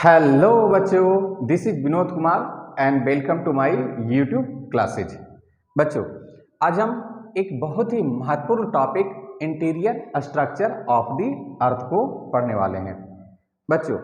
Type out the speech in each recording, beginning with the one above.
Hello बच्चों, this is Vinod Kumar and welcome to my YouTube classes. बच्चों, आज हम एक बहुत ही महत्वपूर्ण topic interior structure of the earth को पढ़ने वाले हैं। बच्चों,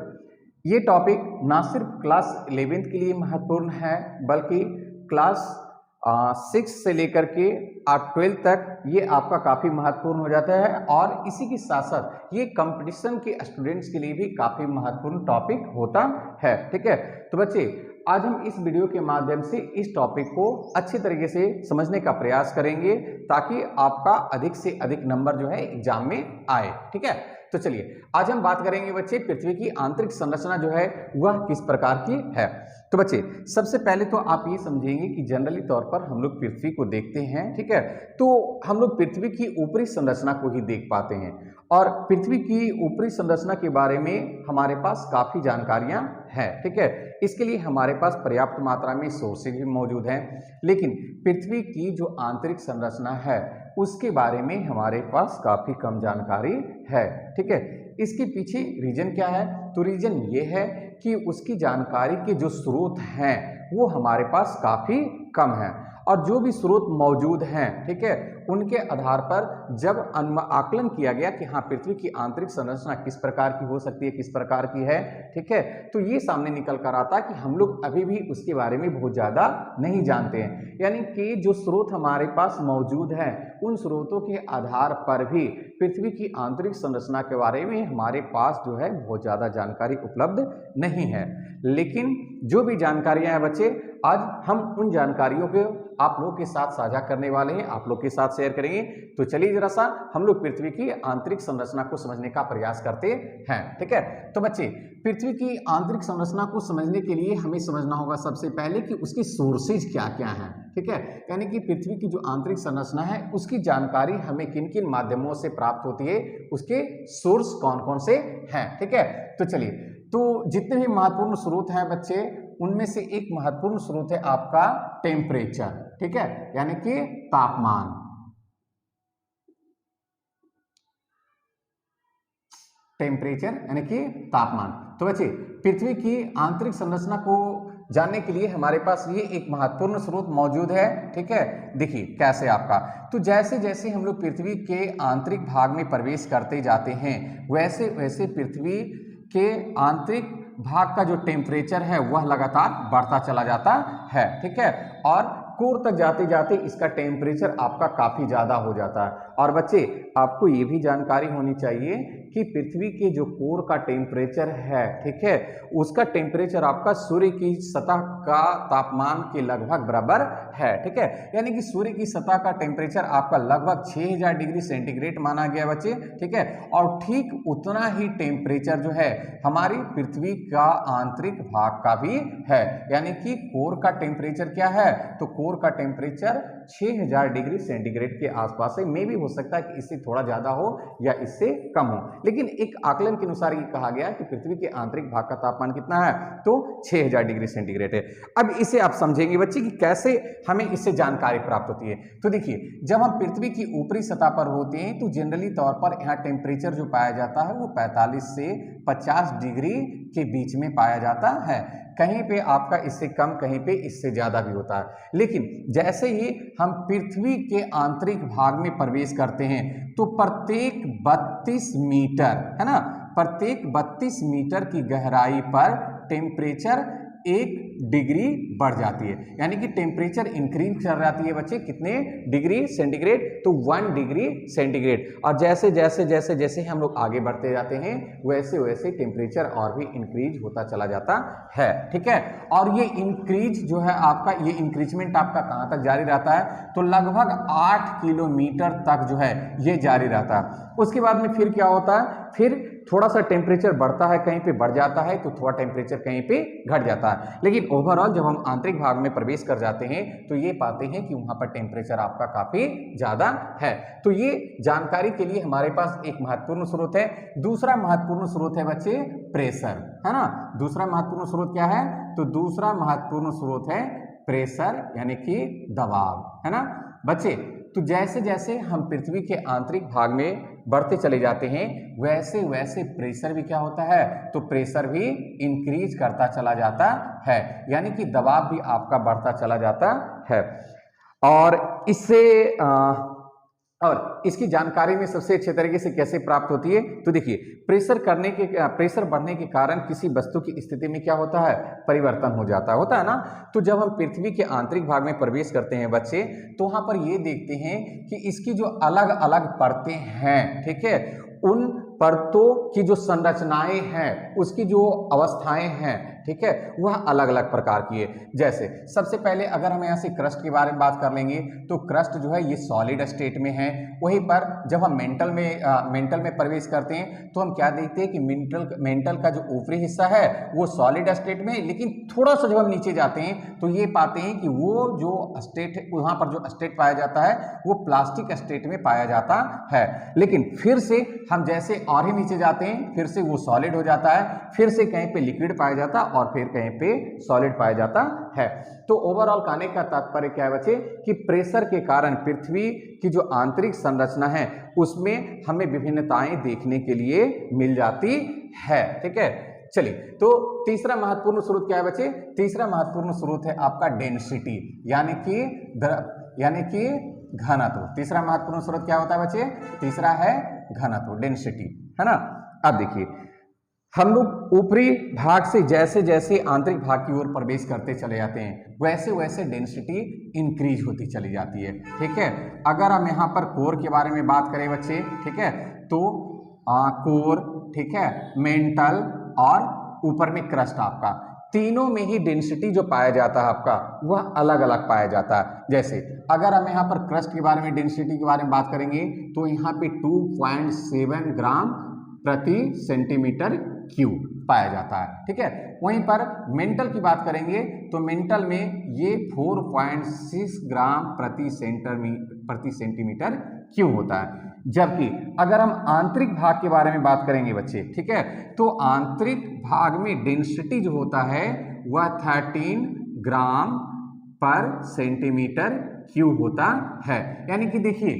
ये टॉपिक ना सिर्फ क्लास 11th के लिए महत्वपूर्ण है बल्कि क्लास 6 से लेकर के 12th तक ये आपका काफ़ी महत्वपूर्ण हो जाता है और इसी के साथ साथ ये कंपटीशन के स्टूडेंट्स के लिए भी काफ़ी महत्वपूर्ण टॉपिक होता है। ठीक है, तो बच्चे आज हम इस वीडियो के माध्यम से इस टॉपिक को अच्छे तरीके से समझने का प्रयास करेंगे ताकि आपका अधिक से अधिक नंबर जो है एग्जाम में आए। ठीक है, तो चलिए आज हम बात करेंगे बच्चे पृथ्वी की आंतरिक संरचना जो है वह किस प्रकार की है। तो बच्चे सबसे पहले तो आप ये समझेंगे कि जनरली तौर पर हम लोग पृथ्वी को देखते हैं, ठीक है, तो हम लोग पृथ्वी की ऊपरी संरचना को ही देख पाते हैं और पृथ्वी की ऊपरी संरचना के बारे में हमारे पास काफ़ी जानकारियां हैं। ठीक है, इसके लिए हमारे पास पर्याप्त मात्रा में सोर्सेज भी मौजूद हैं, लेकिन पृथ्वी की जो आंतरिक संरचना है उसके बारे में हमारे पास काफ़ी कम जानकारी है। ठीक है, इसके पीछे रीजन क्या है? तो रीजन ये है कि उसकी जानकारी के जो स्रोत हैं वो हमारे पास काफ़ी कम है और जो भी स्रोत मौजूद हैं, ठीक है, उनके आधार पर जब आकलन किया गया कि हाँ पृथ्वी की आंतरिक संरचना किस प्रकार की हो सकती है, किस प्रकार की है, ठीक है, तो ये सामने निकल कर आता है कि हम लोग अभी भी उसके बारे में बहुत ज़्यादा नहीं जानते हैं। यानी कि जो स्रोत हमारे पास मौजूद हैं उन स्रोतों के आधार पर भी पृथ्वी की आंतरिक संरचना के बारे में हमारे पास जो है बहुत ज़्यादा जानकारी उपलब्ध नहीं है। लेकिन जो भी जानकारियां हैं बच्चे, आज हम उन जानकारियों को आप लोगों के साथ साझा करने वाले हैं, आप लोग के साथ शेयर करेंगे। तो चलिए जरा सा हम लोग पृथ्वी की आंतरिक संरचना को समझने का प्रयास करते हैं। ठीक है, तो बच्चे पृथ्वी की आंतरिक संरचना को समझने के लिए हमें समझना होगा सबसे पहले कि उसकी सोर्सेज क्या क्या हैं। ठीक है, यानी कि पृथ्वी की जो आंतरिक संरचना है उसकी जानकारी हमें किन किन माध्यमों से प्राप्त होती है, उसके सोर्स कौन कौन से हैं। ठीक है, तो चलिए, तो जितने भी महत्वपूर्ण स्रोत हैं बच्चे उनमें से एक महत्वपूर्ण स्रोत है आपका टेम्परेचर। ठीक है, यानी कि तापमान। टेम्परेचर यानी कि तापमान। तो बच्चे पृथ्वी की आंतरिक संरचना को जानने के लिए हमारे पास ये एक महत्वपूर्ण स्रोत मौजूद है। ठीक है, देखिए कैसे आपका, तो जैसे जैसे हम लोग पृथ्वी के आंतरिक भाग में प्रवेश करते जाते हैं वैसे वैसे पृथ्वी के आंतरिक भाग का जो टेम्परेचर है वह लगातार बढ़ता चला जाता है। ठीक है, और कोर तक जाते जाते इसका टेम्परेचर आपका काफ़ी ज़्यादा हो जाता है। और बच्चे आपको ये भी जानकारी होनी चाहिए कि पृथ्वी के जो कोर का टेम्परेचर है, ठीक है, उसका टेम्परेचर आपका सूर्य की सतह का तापमान के लगभग बराबर है। ठीक है, यानी कि सूर्य की सतह का टेम्परेचर आपका लगभग 6000 डिग्री सेंटीग्रेड माना गया बच्चे। ठीक है, और ठीक उतना ही टेम्परेचर जो है हमारी पृथ्वी का आंतरिक भाग का भी है। यानी कि कोर का टेम्परेचर क्या है? तो कोर का टेम्परेचर 6000 डिग्री सेंटीग्रेड के आसपास है। मे भी हो सकता है कि इससे थोड़ा ज्यादा हो या इससे कम हो, लेकिन एक आकलन के अनुसार ये कहा गया कि पृथ्वी के आंतरिक भाग का तापमान कितना है? तो 6000 डिग्री सेंटीग्रेड है। अब इसे आप समझेंगे बच्चे कि कैसे हमें इससे जानकारी प्राप्त होती है। तो देखिए, जब हम पृथ्वी की ऊपरी सतह पर होते हैं तो जनरली तौर पर यहाँ टेम्परेचर जो पाया जाता है वो 45 से 50 डिग्री के बीच में पाया जाता है। कहीं पे आपका इससे कम, कहीं पे इससे ज्यादा भी होता है। लेकिन जैसे ही हम पृथ्वी के आंतरिक भाग में प्रवेश करते हैं तो प्रत्येक 32 मीटर, है ना, प्रत्येक 32 मीटर की गहराई पर टेम्परेचर 1 डिग्री बढ़ जाती है। यानी कि टेम्परेचर इंक्रीज कर जाती है बच्चे, कितने डिग्री सेंटीग्रेड? तो 1 डिग्री सेंटीग्रेड। और जैसे जैसे जैसे जैसे हम लोग आगे बढ़ते जाते हैं वैसे वैसे टेम्परेचर और भी इंक्रीज होता चला जाता है। ठीक है, और ये इंक्रीज जो है आपका, ये इंक्रीजमेंट आपका कहाँ तक जारी रहता है? तो लगभग 8 किलोमीटर तक जो है ये जारी रहता है। उसके बाद में फिर क्या होता है? फिर थोड़ा सा टेम्परेचर बढ़ता है, कहीं पे बढ़ जाता है तो थोड़ा टेम्परेचर कहीं पे घट जाता है। लेकिन ओवरऑल जब हम आंतरिक भाग में प्रवेश कर जाते हैं तो ये पाते हैं कि वहां पर टेम्परेचर आपका काफी ज्यादा है। तो ये जानकारी के लिए हमारे पास एक महत्वपूर्ण स्रोत है। दूसरा महत्वपूर्ण स्रोत है बच्चे प्रेशर, है ना। दूसरा महत्वपूर्ण स्रोत क्या है? तो दूसरा महत्वपूर्ण स्रोत है प्रेशर, यानी कि दबाव, है ना बच्चे। तो जैसे जैसे हम पृथ्वी के आंतरिक भाग में बढ़ते चले जाते हैं वैसे वैसे प्रेशर भी क्या होता है, तो प्रेशर भी इंक्रीज करता चला जाता है, यानी कि दबाव भी आपका बढ़ता चला जाता है। और इससे और इसकी जानकारी में सबसे अच्छे तरीके से कैसे प्राप्त होती है, तो देखिए प्रेशर बढ़ने के कारण किसी वस्तु की स्थिति में क्या होता है, परिवर्तन हो जाता है ना। तो जब हम पृथ्वी के आंतरिक भाग में प्रवेश करते हैं बच्चे, तो वहां पर ये देखते हैं कि इसकी जो अलग अलग परतें हैं, ठीक है, उन परतों की जो संरचनाएं हैं, उसकी जो अवस्थाएं हैं, ठीक है, वह अलग अलग प्रकार की है। जैसे सबसे पहले अगर हम यहाँ से क्रस्ट के बारे में बात कर लेंगे, तो क्रस्ट जो है ये सॉलिड स्टेट में है। वहीं पर जब हम मेंटल में प्रवेश करते हैं तो हम क्या देखते हैं कि मेंटल का जो ऊपरी हिस्सा है वो सॉलिड स्टेट में है, लेकिन थोड़ा सा जब हम नीचे जाते हैं तो ये पाते हैं कि वो जो स्टेट, वहां पर जो स्टेट पाया जाता है वो प्लास्टिक स्टेट में पाया जाता है। लेकिन फिर से हम जैसे और ही नीचे जाते हैं, फिर से वो सॉलिड हो जाता है, फिर से कहीं पे लिक्विड पाया जाता है और फिर कहीं पे सॉलिड पाया जाता है। तो ओवरऑल कहने का तात्पर्य क्या है बच्चे, कि प्रेशर के कारण पृथ्वी की जो आंतरिक संरचना है उसमें हमें विभिन्नताएं देखने के लिए मिल जाती है, ठीक है। चलिए, तो तीसरा महत्वपूर्ण स्रोत क्या है बच्चे, तीसरा महत्वपूर्ण स्रोत है आपका डेंसिटी, यानी कि घनत्व। तीसरा महत्वपूर्ण स्रोत क्या होता है बच्चे, तीसरा है घनत्व, डेंसिटी, है ना। अब देखिए, हम लोग ऊपरी भाग से जैसे जैसे आंतरिक भाग की ओर प्रवेश करते चले जाते हैं वैसे वैसे डेंसिटी इंक्रीज होती चली जाती है, ठीक है। अगर हम यहाँ पर कोर के बारे में बात करें बच्चे, ठीक है, तो कोर, ठीक है, मेंटल और ऊपर में क्रस्ट, आपका तीनों में ही डेंसिटी जो पाया जाता है आपका वह अलग अलग पाया जाता है। जैसे अगर हम यहाँ पर क्रस्ट के बारे में डेंसिटी के बारे में बात करेंगे तो यहाँ पे 2.7 ग्राम प्रति सेंटीमीटर क्यूब पाया जाता है, ठीक है। वहीं पर मेंटल की बात करेंगे तो मेंटल में ये 4.6 ग्राम प्रति सेंटीमीटर क्यूब होता है। जबकि अगर हम आंतरिक भाग के बारे में बात करेंगे बच्चे, ठीक है, तो आंतरिक भाग में डेंसिटी जो होता है वह 13 ग्राम पर सेंटीमीटर क्यूब होता है। यानी कि देखिए,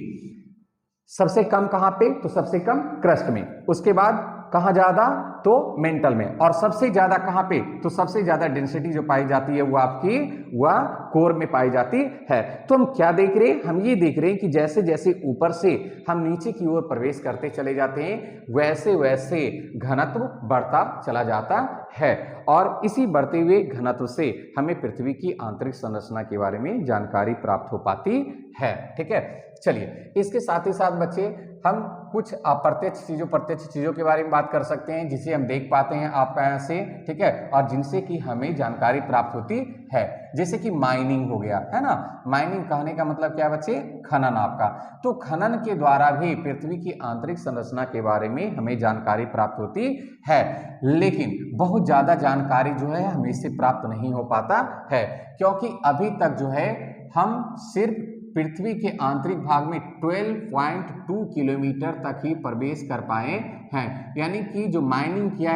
सबसे कम कहां पे, तो सबसे कम क्रस्ट में, उसके बाद कहां ज्यादा, तो मेंटल में, और सबसे ज्यादा कहां पे, तो सबसे ज्यादा डेंसिटी जो पाई जाती है वो आपकी वह कोर में पाई जाती है। तो हम क्या देख रहे हैं, हम ये देख रहे हैं कि जैसे जैसे ऊपर से हम नीचे की ओर प्रवेश करते चले जाते हैं वैसे वैसे घनत्व बढ़ता चला जाता है, और इसी बढ़ते हुए घनत्व से हमें पृथ्वी की आंतरिक संरचना के बारे में जानकारी प्राप्त हो पाती है, ठीक है। चलिए, इसके साथ ही साथ बच्चे हम कुछ प्रत्यक्ष चीजों के बारे में बात कर सकते हैं जिसे हम देख पाते हैं आपका यहाँ से, ठीक है, और जिनसे कि हमें जानकारी प्राप्त होती है। जैसे कि माइनिंग हो गया, है ना। माइनिंग कहने का मतलब क्या है बच्चे, खनन आपका। तो खनन के द्वारा भी पृथ्वी की आंतरिक संरचना के बारे में हमें जानकारी प्राप्त होती है, लेकिन बहुत ज्यादा जानकारी जो है हमें इससे प्राप्त नहीं हो पाता है, क्योंकि अभी तक जो है हम सिर्फ पृथ्वी के आंतरिक भाग में 12.2 किलोमीटर तक ही प्रवेश कर पाए हैं। यानी कि जो माइनिंग किया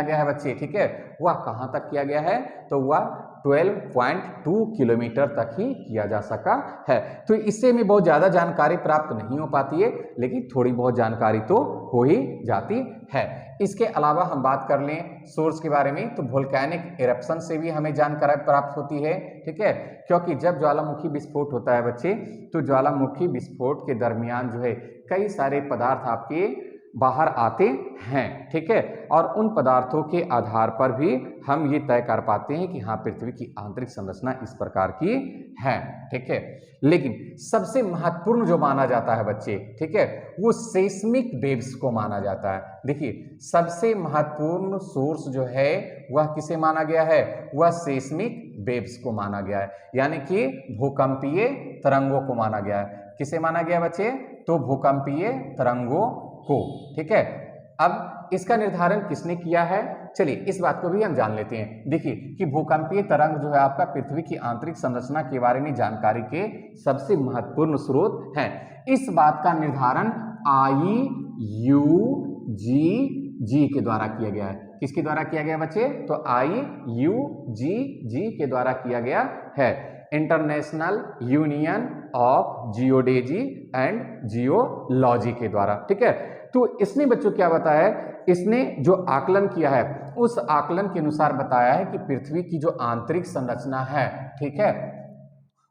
गया है बच्चे, ठीक है, वह कहां तक किया गया है, तो वह 12.2 किलोमीटर तक ही किया जा सका है। तो इससे हमें बहुत ज्यादा जानकारी प्राप्त नहीं हो पाती है, लेकिन थोड़ी बहुत जानकारी तो हो ही जाती है। इसके अलावा हम बात कर लें सोर्स के बारे में, तो वोल्केनिक इरप्शन से भी हमें जानकारी प्राप्त होती है, ठीक है, क्योंकि जब ज्वालामुखी विस्फोट होता है बच्चे, तो ज्वालामुखी विस्फोट के दरमियान जो है कई सारे पदार्थ आपके बाहर आते हैं, ठीक है, और उन पदार्थों के आधार पर भी हम ये तय कर पाते हैं कि हाँ, पृथ्वी की आंतरिक संरचना इस प्रकार की है, ठीक है। लेकिन सबसे महत्वपूर्ण जो माना जाता है बच्चे, ठीक है, वो सेस्मिक वेव्स को माना जाता है। देखिए, सबसे महत्वपूर्ण सोर्स जो है वह किसे माना गया है, वह सेस्मिक वेव्स को माना गया है, यानी कि भूकंपीय तरंगों को माना गया है। किसे माना गया बच्चे, तो भूकंपीय तरंगों को, ठीक है। अब इसका निर्धारण किसने किया है, चलिए इस बात को भी हम जान लेते हैं। देखिए कि भूकंपीय तरंग जो है आपका पृथ्वी की आंतरिक संरचना के बारे में जानकारी के सबसे महत्वपूर्ण स्रोत हैं। इस बात का निर्धारण IUGG के द्वारा किया गया है। किसके द्वारा किया गया बच्चे, तो IUGG के द्वारा किया गया है, International Union of Geodesy and Geology के द्वारा। ठीक है, तो इसने बच्चों क्या बताया है, इसने जो आकलन किया है उस आकलन के अनुसार बताया है कि पृथ्वी की जो आंतरिक संरचना है, ठीक है,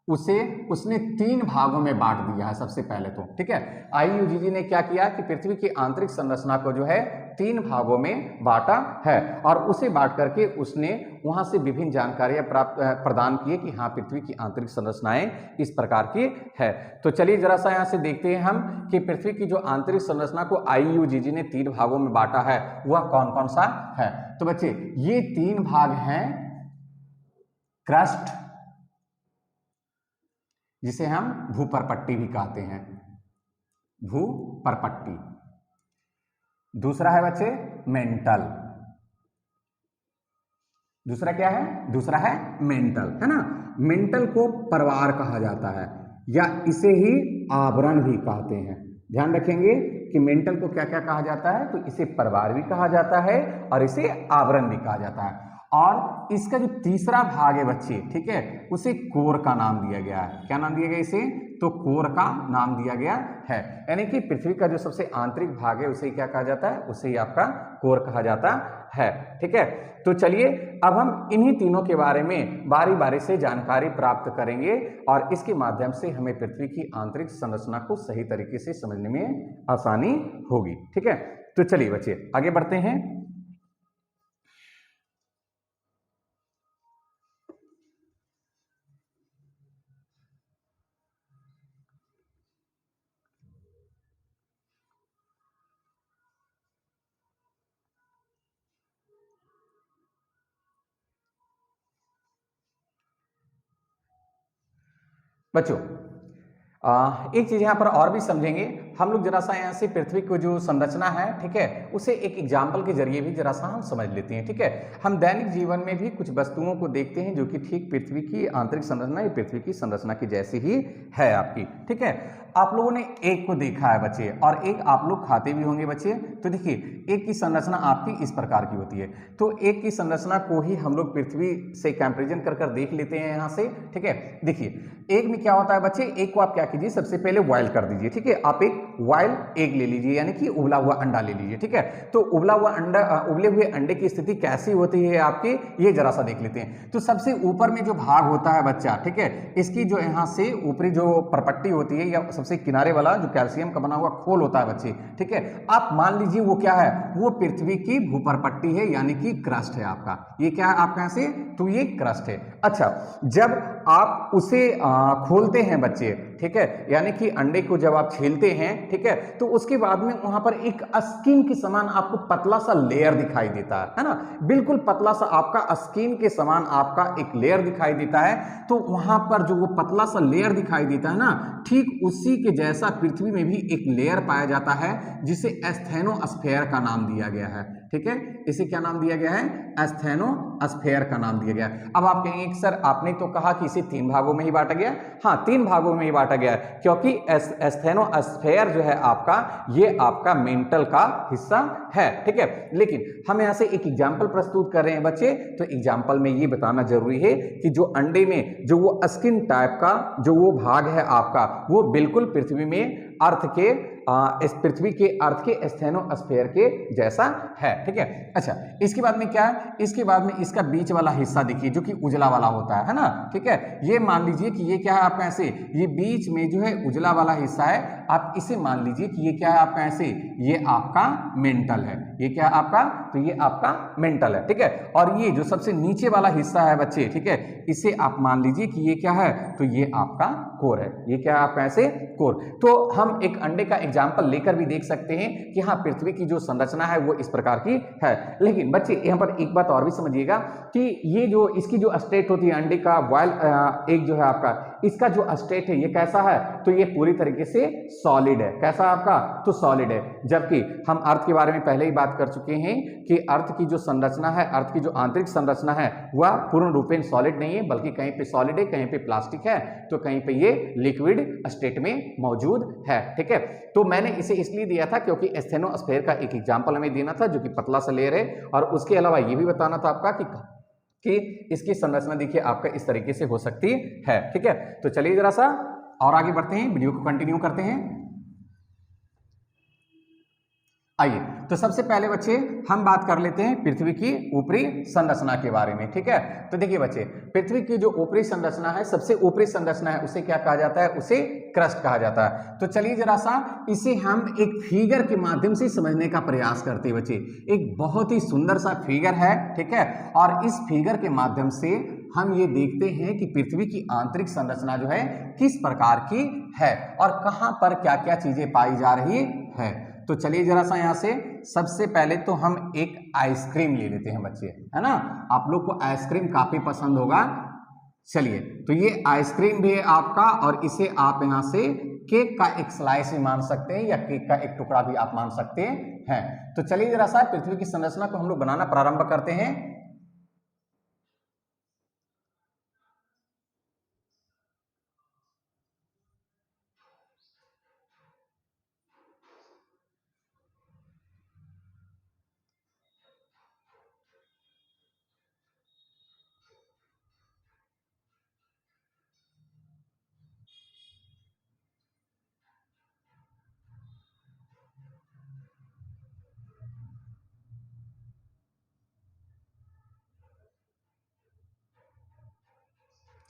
उसे उसने 3 भागों में बांट दिया है सबसे पहले तो। ठीक है, आईयूजीजी ने क्या किया कि पृथ्वी की आंतरिक संरचना को जो है 3 भागों में बांटा है और उसे बांट करके उसने वहां से विभिन्न जानकारियां प्रदान की कि हाँ पृथ्वी की आंतरिक संरचनाएं इस प्रकार की है। तो चलिए जरा सा यहाँ से देखते हैं हम कि पृथ्वी की जो आंतरिक संरचना को आईयूजीजी ने 3 भागों में बांटा है वह कौन कौन सा है। तो बच्चे ये 3 भाग हैं, क्रस्ट जिसे हम भूपरपट्टी भी कहते हैं, भूपरपट्टी। दूसरा है बच्चे मेंटल, दूसरा क्या है, दूसरा है मेंटल, है ना। मेंटल को परवार कहा जाता है या इसे ही आवरण भी कहते हैं। ध्यान रखेंगे कि मेंटल को क्या क्या कहा जाता है, तो इसे परवार भी कहा जाता है और इसे आवरण भी कहा जाता है। और इसका जो तीसरा भाग है बच्चे, ठीक है, उसे कोर का नाम दिया गया है। क्या नाम दिया गया इसे, तो कोर का नाम दिया गया है। यानी कि पृथ्वी का जो सबसे आंतरिक भाग है उसे क्या कहा जाता है, उसे ही आपका कोर कहा जाता है। ठीक है, तो चलिए अब हम इन्हीं तीनों के बारे में बारी बारी से जानकारी प्राप्त करेंगे और इसके माध्यम से हमें पृथ्वी की आंतरिक संरचना को सही तरीके से समझने में आसानी होगी। ठीक है, तो चलिए बच्चे आगे बढ़ते हैं। बच्चों एक चीज यहां पर और भी समझेंगे हम लोग, जरा सा यहाँ से पृथ्वी को जो संरचना है, ठीक है, उसे एक एग्जाम्पल के जरिए भी जरा सा हम समझ लेते हैं। ठीक है, हम दैनिक जीवन में भी कुछ वस्तुओं को देखते हैं जो कि ठीक पृथ्वी की आंतरिक संरचना या पृथ्वी की संरचना की जैसी ही है आपकी। ठीक है, आप लोगों ने एक को देखा है बच्चे और एक आप लोग खाते भी होंगे बच्चे। तो देखिए एक की संरचना आपकी इस प्रकार की होती है, तो एक की संरचना को ही हम लोग पृथ्वी से कंपैरिजन कर कर देख लेते हैं यहाँ से। ठीक है, देखिए एक में क्या होता है बच्चे, एक को आप क्या कीजिए, सबसे पहले बॉयल कर दीजिए। ठीक है, आप एक बॉयल एग ले लीजिए, यानी कि उबला हुआ अंडा ले लीजिए। ठीक है, तो उबला हुआ अंडा, उबले हुए अंडे की स्थिति कैसी होती है आपकी, ये जरा सा देख लेते हैं। तो सबसे ऊपर में जो भाग होता है बच्चा, ठीक है, इसकी जो यहाँ से ऊपरी जो परपट्टी होती है या सबसे किनारे वाला जो कैल्शियम का बना हुआ खोल होता है बच्चे, ठीक है, आप मान लीजिए वो क्या है, वो पृथ्वी की भूपरपट्टी है, यानी कि क्रस्ट है आपका। ये क्या है आपका से, तो ये क्रस्ट है। अच्छा, जब आप उसे खोलते हैं बच्चे, ठीक है, यानी कि अंडे को जब आप छीलते हैं, ठीक है, तो उसके बाद में वहां पर एक स्किन के समान आपको पतला सा लेयर दिखाई देता है ना, बिल्कुल पतला सा आपका स्किन के समान आपका एक लेयर दिखाई देता है। तो वहां पर जो वो पतला सा लेयर दिखाई देता है ना, ठीक उसी के जैसा पृथ्वी में भी एक लेयर पाया जाता है जिसे एस्थेनोस्फेयर का नाम दिया गया है। ठीक है, इसे क्या नाम दिया गया है, एस्थेनोस्फेयर का नाम दिया गया है। अब आप कहेंगे कि सर आपने तो कहा कि इसे 3 भागों में ही बांटा गया। हाँ, 3 भागों में ही बांटा गया है, क्योंकि एस्थेनोस्फेयर जो है आपका, ये आपका मेंटल का हिस्सा है। ठीक है, लेकिन हम यहां से एक एग्जाम्पल प्रस्तुत कर रहे हैं बच्चे, तो एग्जाम्पल में ये बताना जरूरी है कि जो अंडे में जो वो स्किन टाइप का जो वो भाग है आपका, वो बिल्कुल पृथ्वी में अर्थ के इस पृथ्वी के अर्थ के एस्थेनोस्फेयर के जैसा है। ठीक है, अच्छा इसके बाद में क्या है, इसके बाद में इसका बीच वाला हिस्सा देखिए जो कि उजला वाला होता है ना। ठीक है, ये मान लीजिए कि ये क्या है आपका ऐसे, ये बीच में जो है उजला वाला हिस्सा है, आप इसे मान लीजिए कि ये क्या है आपका ऐसे, ये आपका मेंटल है। ये क्या है आपका, तो ये आपका मेंटल है। ठीक है, और ये जो सबसे नीचे वाला हिस्सा है बच्चे, ठीक है, इसे आप मान लीजिए कि ये क्या है, तो ये आपका कोर है। ये क्या है आपका ऐसे, कोर। तो हम एक अंडे का एग्जाम्पल लेकर भी देख सकते हैं कि हाँ पृथ्वी की जो संरचना है वो इस प्रकार की है। लेकिन बच्चे यहाँ पर एक बात और भी समझिएगा कि ये जो इसकी जो स्टेट होती है अंडे का बॉयल एग जो है आपका, इसका जो स्टेट है ये कैसा है, तो ये पूरी तरीके से सॉलिड है। कैसा आपका, तो सॉलिड है। जबकि हम अर्थ के बारे में पहले ही बात कर चुके हैं कि अर्थ की जो संरचना है, अर्थ की जो आंतरिक संरचना है वह पूर्ण रूपेण सॉलिड नहीं है, बल्कि कहीं पे सॉलिड है, कहीं पे प्लास्टिक है, तो कहीं पे ये लिक्विड स्टेट में मौजूद है। ठीक है, तो मैंने इसे इसलिए दिया था क्योंकि एस्थेनोस्फेयर का एक एग्जाम्पल हमें देना था जो कि पतला सा लेयर है, और उसके अलावा ये भी बताना था आपका कि इसकी संरचना देखिए आपका इस तरीके से हो सकती है। ठीक है, तो चलिए जरा सा और आगे बढ़ते हैं, वीडियो को कंटिन्यू करते हैं। आइए, तो सबसे पहले बच्चे हम बात कर लेते हैं पृथ्वी की ऊपरी संरचना के बारे में। ठीक है, तो देखिए बच्चे, पृथ्वी की जो ऊपरी संरचना है, सबसे ऊपरी संरचना है, उसे क्या कहा जाता है? उसे क्रस्ट कहा जाता है। तो चलिए जरा सा इसे हम एक फिगर के माध्यम से समझने का प्रयास करते हैं बच्चे। एक बहुत ही सुंदर सा फिगर है, ठीक है, और इस फिगर के माध्यम से हम ये देखते हैं कि पृथ्वी की आंतरिक संरचना जो है किस प्रकार की है और कहां पर क्या क्या चीजें पाई जा रही है। तो चलिए जरा सा यहां से सबसे पहले तो हम एक आइसक्रीम ले लेते हैं बच्चे, है ना। आप लोग को आइसक्रीम काफी पसंद होगा। चलिए, तो ये आइसक्रीम भी है आपका, और इसे आप यहां से केक का एक स्लाइस भी मान सकते हैं या केक का एक टुकड़ा भी आप मान सकते हैं। तो चलिए जरा सा पृथ्वी की संरचना को हम लोग बनाना प्रारंभ करते हैं।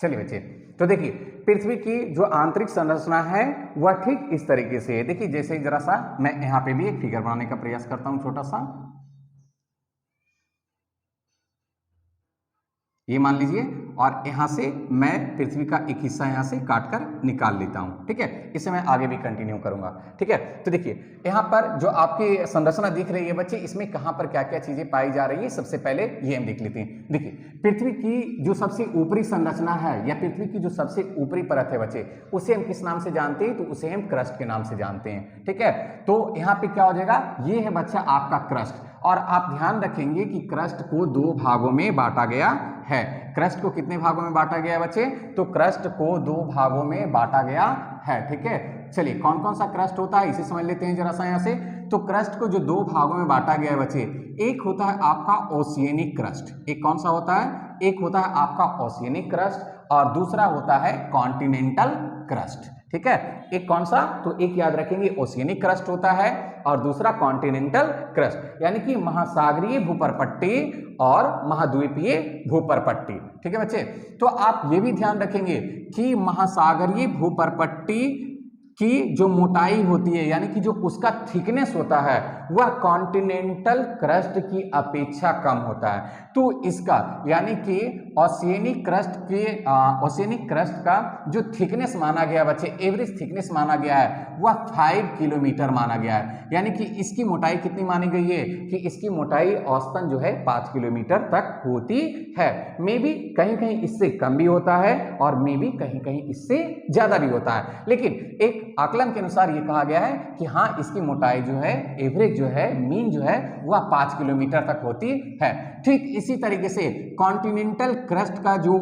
चलिए बच्चे, तो देखिए पृथ्वी की जो आंतरिक संरचना है वह ठीक इस तरीके से है। देखिए जैसे जरा सा मैं यहां पे भी एक फिगर बनाने का प्रयास करता हूं, छोटा सा। ये मान लीजिए, और यहां से मैं पृथ्वी का एक हिस्सा यहां से काटकर निकाल लेता हूं। ठीक है, इसे मैं आगे भी कंटिन्यू करूंगा। ठीक है, तो देखिए यहां पर जो आपकी संरचना दिख रही है बच्चे, इसमें कहां पर क्या क्या चीजें पाई जा रही है, सबसे पहले ये हम देख लेते हैं। देखिए पृथ्वी की जो सबसे ऊपरी संरचना है या पृथ्वी की जो सबसे ऊपरी परत है बच्चे, उसे हम किस नाम से जानते हैं? तो उसे हम क्रस्ट के नाम से जानते हैं। ठीक है, तो यहां पे क्या हो जाएगा? ये है बच्चा आपका क्रस्ट, और आप ध्यान रखेंगे कि क्रस्ट को दो भागों में बांटा गया है। क्रस्ट को कितने भागों में बांटा गया है बच्चे? तो क्रस्ट को दो भागों में बांटा गया है। ठीक है, चलिए कौन कौन सा क्रस्ट होता है इसे समझ लेते हैं जरा सा यहां से। तो क्रस्ट को जो दो भागों में बांटा गया है बच्चे, एक होता है आपका ओशियनिक क्रस्ट। एक कौन सा होता है? एक होता है आपका ओशियनिक क्रस्ट, और दूसरा होता है कॉन्टिनेंटल क्रस्ट। ठीक है, एक कौन सा? तो एक याद रखेंगे, ओशियनिक क्रस्ट होता है, और दूसरा कॉन्टिनेंटल क्रस्ट, यानी कि महासागरीय भूपरपट्टी और महाद्वीपीय भूपरपट्टी। ठीक है बच्चे, तो आप ये भी ध्यान रखेंगे कि महासागरीय भूपरपट्टी की जो मोटाई होती है, यानी कि जो उसका थिकनेस होता है, वह कॉन्टिनेंटल क्रस्ट की अपेक्षा कम होता है। तो इसका यानी कि ओशियनिक क्रस्ट का जो थिकनेस माना गया बच्चे, एवरेज थिकनेस माना गया है, वह 5 किलोमीटर माना गया है। यानी कि इसकी मोटाई कितनी मानी गई है? कि इसकी मोटाई औसतन जो है 5 किलोमीटर तक होती है। मे बी कहीं कहीं इससे कम भी होता है, और मे बी कहीं कहीं इससे ज्यादा भी होता है, लेकिन एक आकलन के अनुसार यह कहा गया है कि हाँ, इसकी मोटाई जो है, एवरेज जो है, मीन जो है, वह 5 किलोमीटर तक होती है। ठीक इसी तरीके से कॉन्टिनेंटल क्रस्ट का जो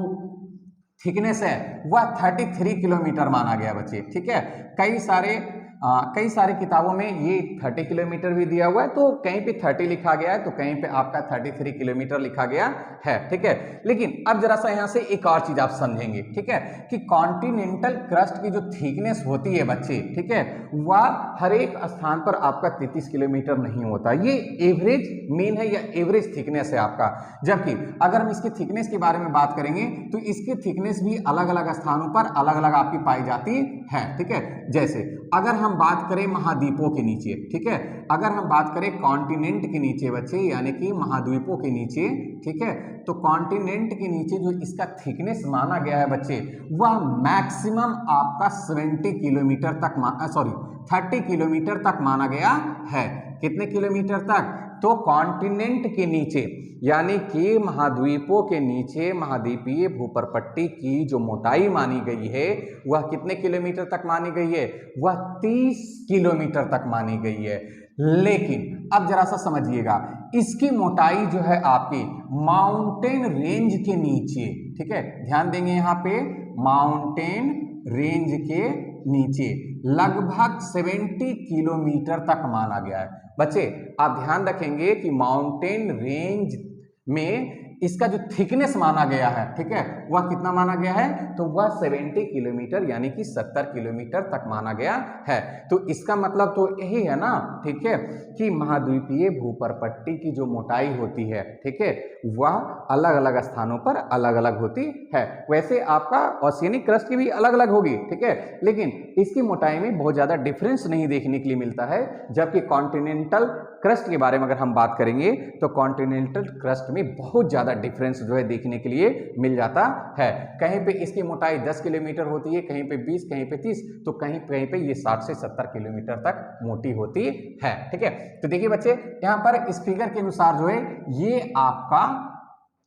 थिकनेस है वह 33 किलोमीटर माना गया बच्चे। ठीक है, कई सारे किताबों में ये 30 किलोमीटर भी दिया हुआ है, तो कहीं पे 30 लिखा गया है, तो कहीं पे आपका 33 किलोमीटर लिखा गया है। ठीक है, लेकिन अब जरा सा यहां से एक और चीज आप समझेंगे। ठीक है, कि कॉन्टिनेंटल क्रस्ट की जो थिकनेस होती है बच्चे, ठीक है, वह हर एक स्थान पर आपका 33 किलोमीटर नहीं होता। ये एवरेज मीन है या एवरेज थिकनेस है आपका। जबकि अगर हम इसकी थिकनेस के बारे में बात करेंगे तो इसकी थिकनेस भी अलग अलग स्थानों पर अलग अलग आपकी पाई जाती है। ठीक है, जैसे अगर हम बात करें महाद्वीपों के नीचे, ठीक है, अगर हम बात करें कॉन्टिनेंट के नीचे बच्चे, यानी कि महाद्वीपों के नीचे, ठीक है, तो कॉन्टिनेंट के नीचे जो इसका थिकनेस माना गया है बच्चे, वह मैक्सिमम आपका 70 किलोमीटर तक 30 किलोमीटर तक माना गया है। कितने किलोमीटर तक? तो कॉन्टिनेंट के नीचे, यानी कि महाद्वीपों के नीचे महाद्वीपीय भूपरपट्टी की जो मोटाई मानी गई है वह कितने किलोमीटर तक मानी गई है? वह 30 किलोमीटर तक मानी गई है। लेकिन अब जरा सा समझिएगा, इसकी मोटाई जो है आपकी माउंटेन रेंज के नीचे, ठीक है, ध्यान देंगे यहां पे, माउंटेन रेंज के नीचे लगभग 70 किलोमीटर तक माना गया है। बच्चे आप ध्यान रखेंगे कि माउंटेन रेंज में इसका जो थिकनेस माना गया है, ठीक है, वह कितना माना गया है, तो वह 70 किलोमीटर यानी कि 70 किलोमीटर तक माना गया है। तो इसका मतलब तो यही है ना, ठीक है, कि महाद्वीपीय भूपर्पट्टी की जो मोटाई होती है, ठीक है, वह अलग अलग स्थानों पर अलग अलग होती है। वैसे आपका ओशियनिक क्रस्ट की भी अलग अलग होगी, ठीक है, लेकिन इसकी मोटाई में बहुत ज्यादा डिफरेंस नहीं देखने के लिए मिलता है। जबकि कॉन्टिनेंटल क्रस्ट के बारे में अगर हम बात करेंगे तो कॉन्टिनेंटल क्रस्ट में बहुत ज्यादा डिफरेंस जो है देखने के लिए मिल जाता है। कहीं पे इसकी मोटाई 10 किलोमीटर होती है, कहीं पे 20, कहीं पे 30, तो कहीं कहीं पे ये 60 से 70 किलोमीटर तक मोटी होती है, ठीक है। तो देखिए बच्चे, यहाँ पर इस फिगर के अनुसार जो है ये आपका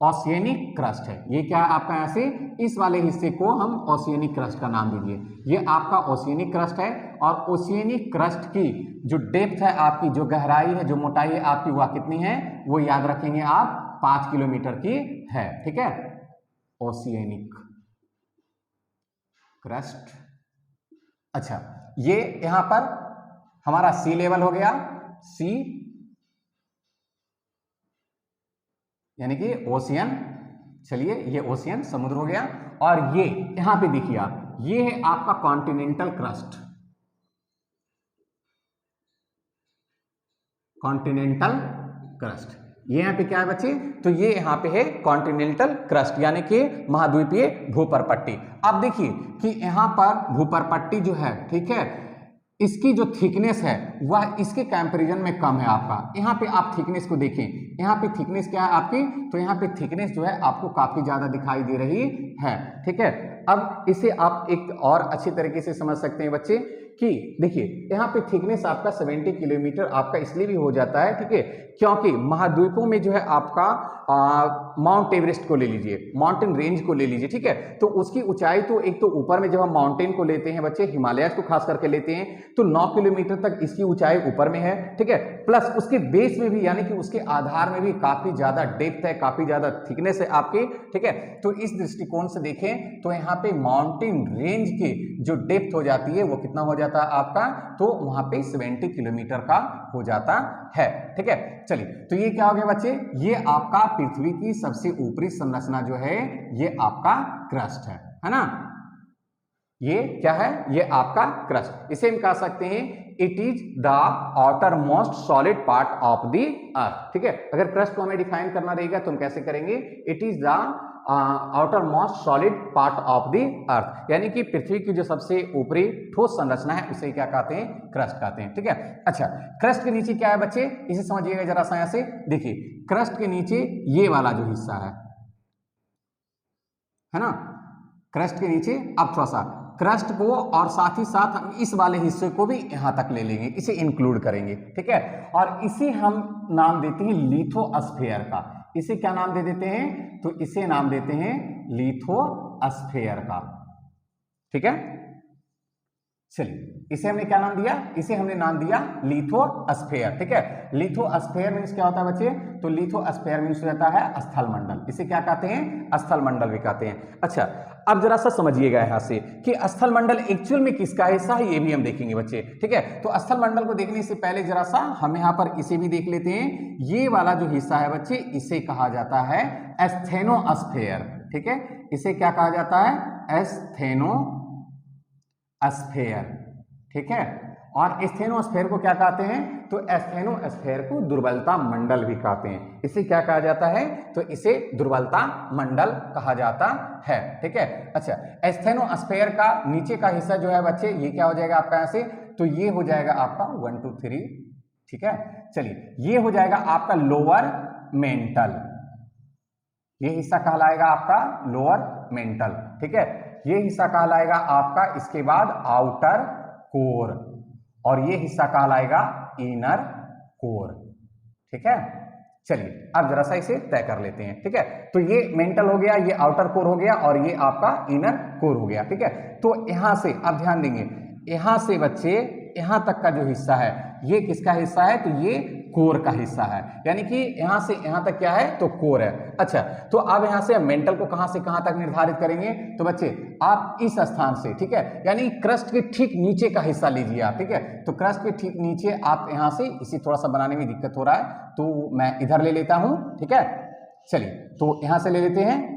ओशियनिक क्रस्ट है। ये क्या है आपका, यहाँ से इस वाले हिस्से को हम ओशियनिक क्रस्ट का नाम दीजिए। ये आपका ओशियनिक क्रस्ट है और ओशियनिक क्रस्ट की जो डेप्थ है आपकी, जो गहराई है, जो मोटाई है आपकी, वह कितनी है, वो याद रखेंगे आप 5 किलोमीटर की है, ठीक है। Oceanic crust. अच्छा, ये यहां पर हमारा सी लेवल हो गया, सी यानी कि ओशियन। चलिए, ये ओशियन समुद्र हो गया। और ये यहां पे देखिए आप, ये है आपका कॉन्टिनेंटल क्रस्ट, कॉन्टिनेंटल क्रस्ट। ये यहां पे क्या है बच्चे, तो ये यहां पे है कॉन्टिनेंटल क्रस्ट यानी कि महाद्वीपीय भूपर्पट्टी। अब देखिए कि यहां पर भूपर्पट्टी जो है, ठीक है, इसकी जो थिकनेस है वह इसके कंपैरिजन में कम है आपका। यहाँ पे आप थिकनेस को देखें, यहाँ पे थिकनेस क्या है आपकी, तो यहाँ पे थिकनेस जो है आपको काफी ज्यादा दिखाई दे रही है, ठीक है। अब इसे आप एक और अच्छी तरीके से समझ सकते हैं बच्चे कि देखिए यहाँ पे थिकनेस आपका 70 किलोमीटर आपका इसलिए भी हो जाता है, ठीक है, क्योंकि महाद्वीपों में जो है आपका माउंट एवरेस्ट को ले लीजिए, माउंटेन रेंज को ले लीजिए, ठीक है, तो उसकी ऊंचाई तो एक तो ऊपर में जब हम माउंटेन को लेते हैं बच्चे, हिमालय को खास करके लेते हैं, तो 9 किलोमीटर तक इसकी ऊंचाई ऊपर में है, ठीक है, प्लस उसके बेस में भी यानी कि उसके आधार में भी काफी ज्यादा डेप्थ है, काफी ज्यादा थिकनेस है आपकी, ठीक है। तो इस दृष्टिकोण से देखें तो यहाँ पे माउंटेन रेंज की जो डेप्थ हो जाती है वो कितना हो जाता है आपका, तो वहां पे 70 किलोमीटर का हो जाता है, ठीक है। चलिए, तो ये क्या हो गया बच्चे, ये आपका पृथ्वी की सबसे ऊपरी संरचना जो है ये आपका क्रस्ट है ना। ये क्या है, ये आपका क्रस्ट। इसे हम कह सकते हैं it is the outer most solid part of the अर्थ, ठीक है। अगर क्रस्ट को हमें डिफाइन करना रहेगा तो हम कैसे करेंगे, it is the outer most solid part of the अर्थ, यानी कि पृथ्वी की जो सबसे ऊपरी ठोस संरचना है उसे क्या कहते हैं, क्रस्ट कहते हैं, ठीक है। अच्छा, क्रस्ट के नीचे क्या है बच्चे, इसे समझिएगा जरा सा। यहाँ से देखिए, क्रस्ट के नीचे ये वाला जो हिस्सा है ना, क्रस्ट के नीचे। अब थोड़ा सा क्रस्ट को और साथ ही साथ हम इस वाले हिस्से को भी यहां तक ले लेंगे, इसे इंक्लूड करेंगे, ठीक है। और इसे हम नाम देते हैं लिथोस्फीयर का। इसे क्या नाम दे देते हैं, तो इसे नाम देते हैं लिथोस्फीयर का, ठीक है। चलिए, इसे हमने क्या नाम दिया, इसे हमने नाम दिया लिथोस्फीयर, ठीक है। लिथोस्फीयर मींस क्या होता है बच्चे, तो लिथोस्फीयर मींस हो जाता है स्थल मंडल। इसे क्या कहते हैं, स्थल मंडल भी कहते हैं। अच्छा, अब जरा सा समझिएगा यहां से कि स्थल मंडल एक्चुअल में किसका हिस्सा है, ये भी हम देखेंगे बच्चे, ठीक है। तो स्थल मंडल को देखने से पहले जरा सा हम यहां पर इसे भी देख लेते हैं। ये वाला जो हिस्सा है बच्चे, इसे कहा जाता है एस्थेनोस्फीयर, ठीक है। इसे क्या कहा जाता है, एस्थेनोस्फीयर, ठीक है। और एस्थेनोस्फीयर को क्या कहते हैं, तो एस्थेनोस्फीयर को दुर्बलता मंडल भी कहते हैं। इसे क्या कहा जाता है, तो इसे दुर्बलता मंडल कहा जाता है, ठीक है। अच्छा, एस्थेनोस्फीयर का नीचे का हिस्सा जो है बच्चे, ये क्या हो जाएगा आपका, यहाँ से तो ये हो जाएगा आपका 1 2 3, ठीक है। चलिए, ये हो जाएगा आपका लोअर मेंटल, ये हिस्सा कहलाएगा आपका लोअर मेंटल, ठीक है। ये हिस्सा कहलाएगा आपका इसके बाद आउटर कोर, और ये हिस्सा कहलाएगा इनर कोर, ठीक है। चलिए, अब जरा सा इसे तय कर लेते हैं, ठीक है। तो ये मेंटल हो गया, ये आउटर कोर हो गया, और ये आपका इनर कोर हो गया, ठीक है। तो यहां से अब ध्यान देंगे, यहां से बच्चे यहां तक का जो हिस्सा है ये किसका हिस्सा है, तो ये कोर का हिस्सा है, यानी कि यहां से यहां तक क्या है, तो कोर है। अच्छा, तो अब यहां से मेंटल को कहां से कहां तक निर्धारित करेंगे, तो बच्चे आप इस स्थान से, ठीक है, यानी क्रस्ट के ठीक नीचे का हिस्सा लीजिए आप, ठीक है। तो क्रस्ट के ठीक नीचे आप यहां से, इसे थोड़ा सा बनाने में दिक्कत हो रहा है तो मैं इधर ले लेता हूं, ठीक है। चलिए तो यहां से ले लेते हैं,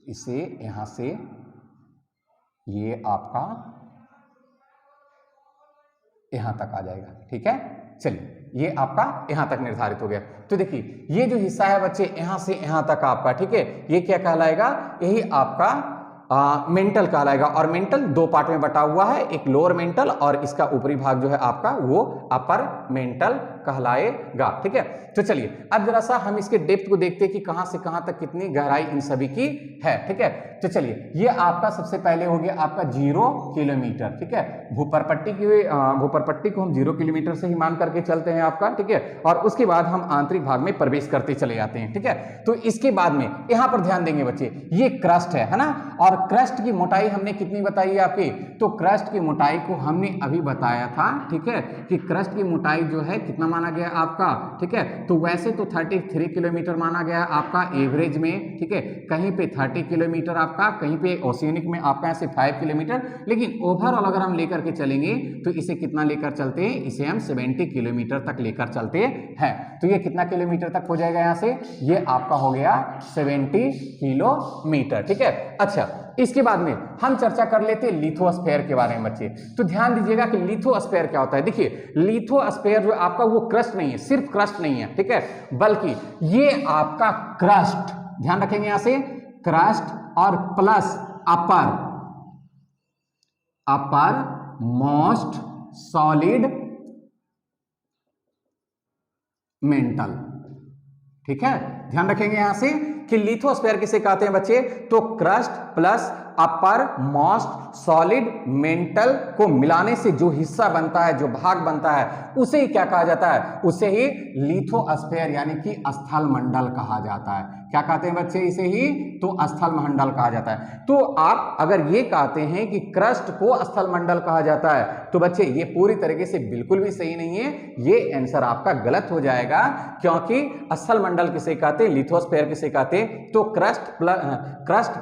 इसे यहां से ये आपका यहां तक आ जाएगा, ठीक है। चलिए ये आपका यहां तक निर्धारित हो गया। तो देखिए ये जो हिस्सा है बच्चे यहां से यहां तक आपका, ठीक है, ये क्या कहलाएगा, यही आपका मेंटल कहलाएगा। और मेंटल दो पार्ट में बटा हुआ है, एक लोअर मेंटल और इसका ऊपरी भाग जो है आपका वो अपर मेंटल कहलाएगा, ठीक है। तो चलिए अब जरा सा हम इसके डेप्थ को देखते हैं कि कहां से कहां तक कितनी गहराई इन सभी की है, ठीक है। तो चलिए ये आपका सबसे पहले हो गया आपका 0 किलोमीटर, ठीक है। भूपरपट्टी को हम 0 किलोमीटर से ही मान करके चलते हैं आपका, ठीक है। और उसके बाद हम आंतरिक भाग में प्रवेश करते चले जाते हैं, ठीक है। तो इसके बाद में यहां पर ध्यान देंगे बच्चे, ये क्रस्ट है ना, और क्रस्ट की मोटाई हमने कितनी बताई है आपकी, तो क्रस्ट की मोटाई को हमने अभी बताया था, ठीक है, कि क्रस्ट की मोटाई जो है कितना माना गया आपका, ठीक है। तो वैसे तो 33 किलोमीटर माना गया आपका एवरेज में, ठीक है। कहीं पे 30 किलोमीटर आपका, कहीं पे ओशियनिक में आपका ऐसे 5 किलोमीटर, लेकिन ओवरऑल अगर हम लेकर के चलेंगे तो इसे कितना लेकर चलते हैं, इसे हम 70 किलोमीटर तक लेकर चलते हैं। तो ये कितना किलोमीटर तक हो जाएगा, यहां से ये आपका हो गया 70 किलोमीटर, ठीक है। अच्छा इसके बाद में हम चर्चा कर लेते हैं लिथोस्फीयर के बारे में बच्चे। तो ध्यान दीजिएगा कि लिथोस्फीयर क्या होता है। देखिए लिथोस्फीयर जो आपका वो क्रस्ट नहीं है, सिर्फ क्रस्ट नहीं है, ठीक है, बल्कि ये आपका क्रस्ट, ध्यान रखेंगे यहां से, क्रस्ट और plus upper most solid mental, ठीक है। ध्यान रखेंगे यहां से कि लिथोस्फीयर किसे कहते हैं बच्चे, तो crust plus upper most solid mental को मिलाने से जो हिस्सा बनता है, जो भाग बनता है, उसे ही क्या कहा जाता है, उसे ही लिथोस्फीयर यानी कि स्थल मंडल कहा जाता है। क्या कहते हैं बच्चे इसे ही, तो स्थल मंडल कहा जाता है। तो आप अगर ये कहते हैं कि क्रस्ट को स्थल मंडल कहा जाता है तो बच्चे ये पूरी तरीके से बिल्कुल भी सही नहीं है, ये आंसर आपका गलत हो जाएगा, क्योंकि स्थल मंडल किसे कहते हैं, लिथोस्फीयर किसे कहते हैं, तो crust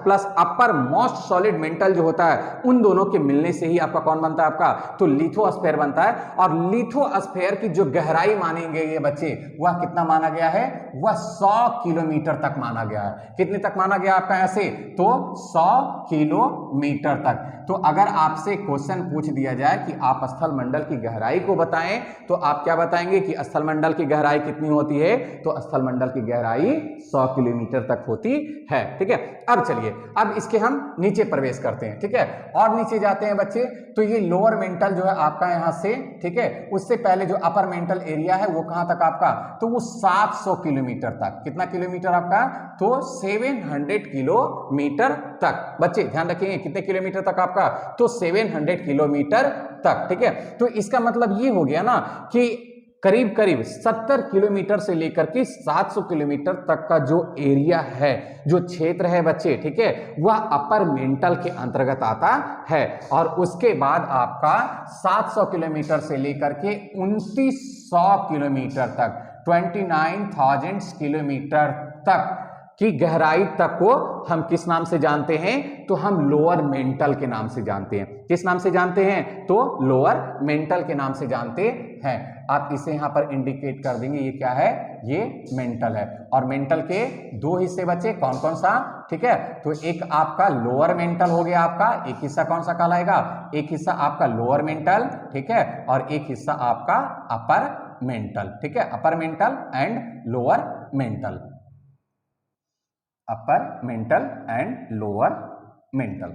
plus upper most solid mental जो होता है, उन दोनों के मिलने से ही आपका कौन बनता है, आपका तो लिथोस्फीयर बनता है। और लिथोस्फीयर की जो गहराई मानी गई है बच्चे, वह कितना माना गया है, वह 100 किलोमीटर तक माना गया है। कितने तक माना गया आपका ऐसे, तो 100 किलोमीटर तक। तो अगर आपसे क्वेश्चन पूछ दिया जाए कि आप स्थल मंडल की गहराई को बताएं, तो आप क्या बताएंगे कि स्थल मंडल की गहराई कितनी होती है, तो स्थल मंडल की गहराई 100 किलोमीटर तक होती है, ठीक है। अब चलिए अब इसके हम नीचे प्रवेश करते हैं, ठीक है, और नीचे जाते हैं बच्चे। तो ये लोअर मेंटल जो है आपका यहां से, ठीक है, उससे पहले जो अपर मेंटल एरिया है वो कहां तक आपका, तो वो 700 किलोमीटर तक, कितना किलोमीटर आपका, तो 700 किलोमीटर तक। बच्चे ध्यान रखिए कितने किलोमीटर तक आपका, तो 700 किलोमीटर तक, ठीक है। तो इसका मतलब ये हो गया ना कि करीब करीब 70 किलोमीटर से लेकर के 700 किलोमीटर तक का जो एरिया है, जो क्षेत्र है बच्चे, ठीक है, वह अपर मेंटल के अंतर्गत आता है। और उसके बाद आपका 700 किलोमीटर से लेकर के 2900 किलोमीटर तक, 29,000 किलोमीटर तक की गहराई तक को हम किस नाम से जानते हैं, तो हम लोअर मेंटल के नाम से जानते हैं। किस नाम से जानते हैं, तो लोअर मेंटल के नाम से जानते हैं। आप इसे यहां पर इंडिकेट कर देंगे, ये क्या है, ये मेंटल है। और मेंटल के दो हिस्से बचे, कौन कौन सा, ठीक है, तो एक आपका लोअर मेंटल हो गया आपका, एक हिस्सा कौन सा कहलाएगा, एक हिस्सा आपका लोअर मेंटल, ठीक है, और एक हिस्सा आपका अपर मेंटल, ठीक है, upper mantle and lower mental, upper mantle and lower mental.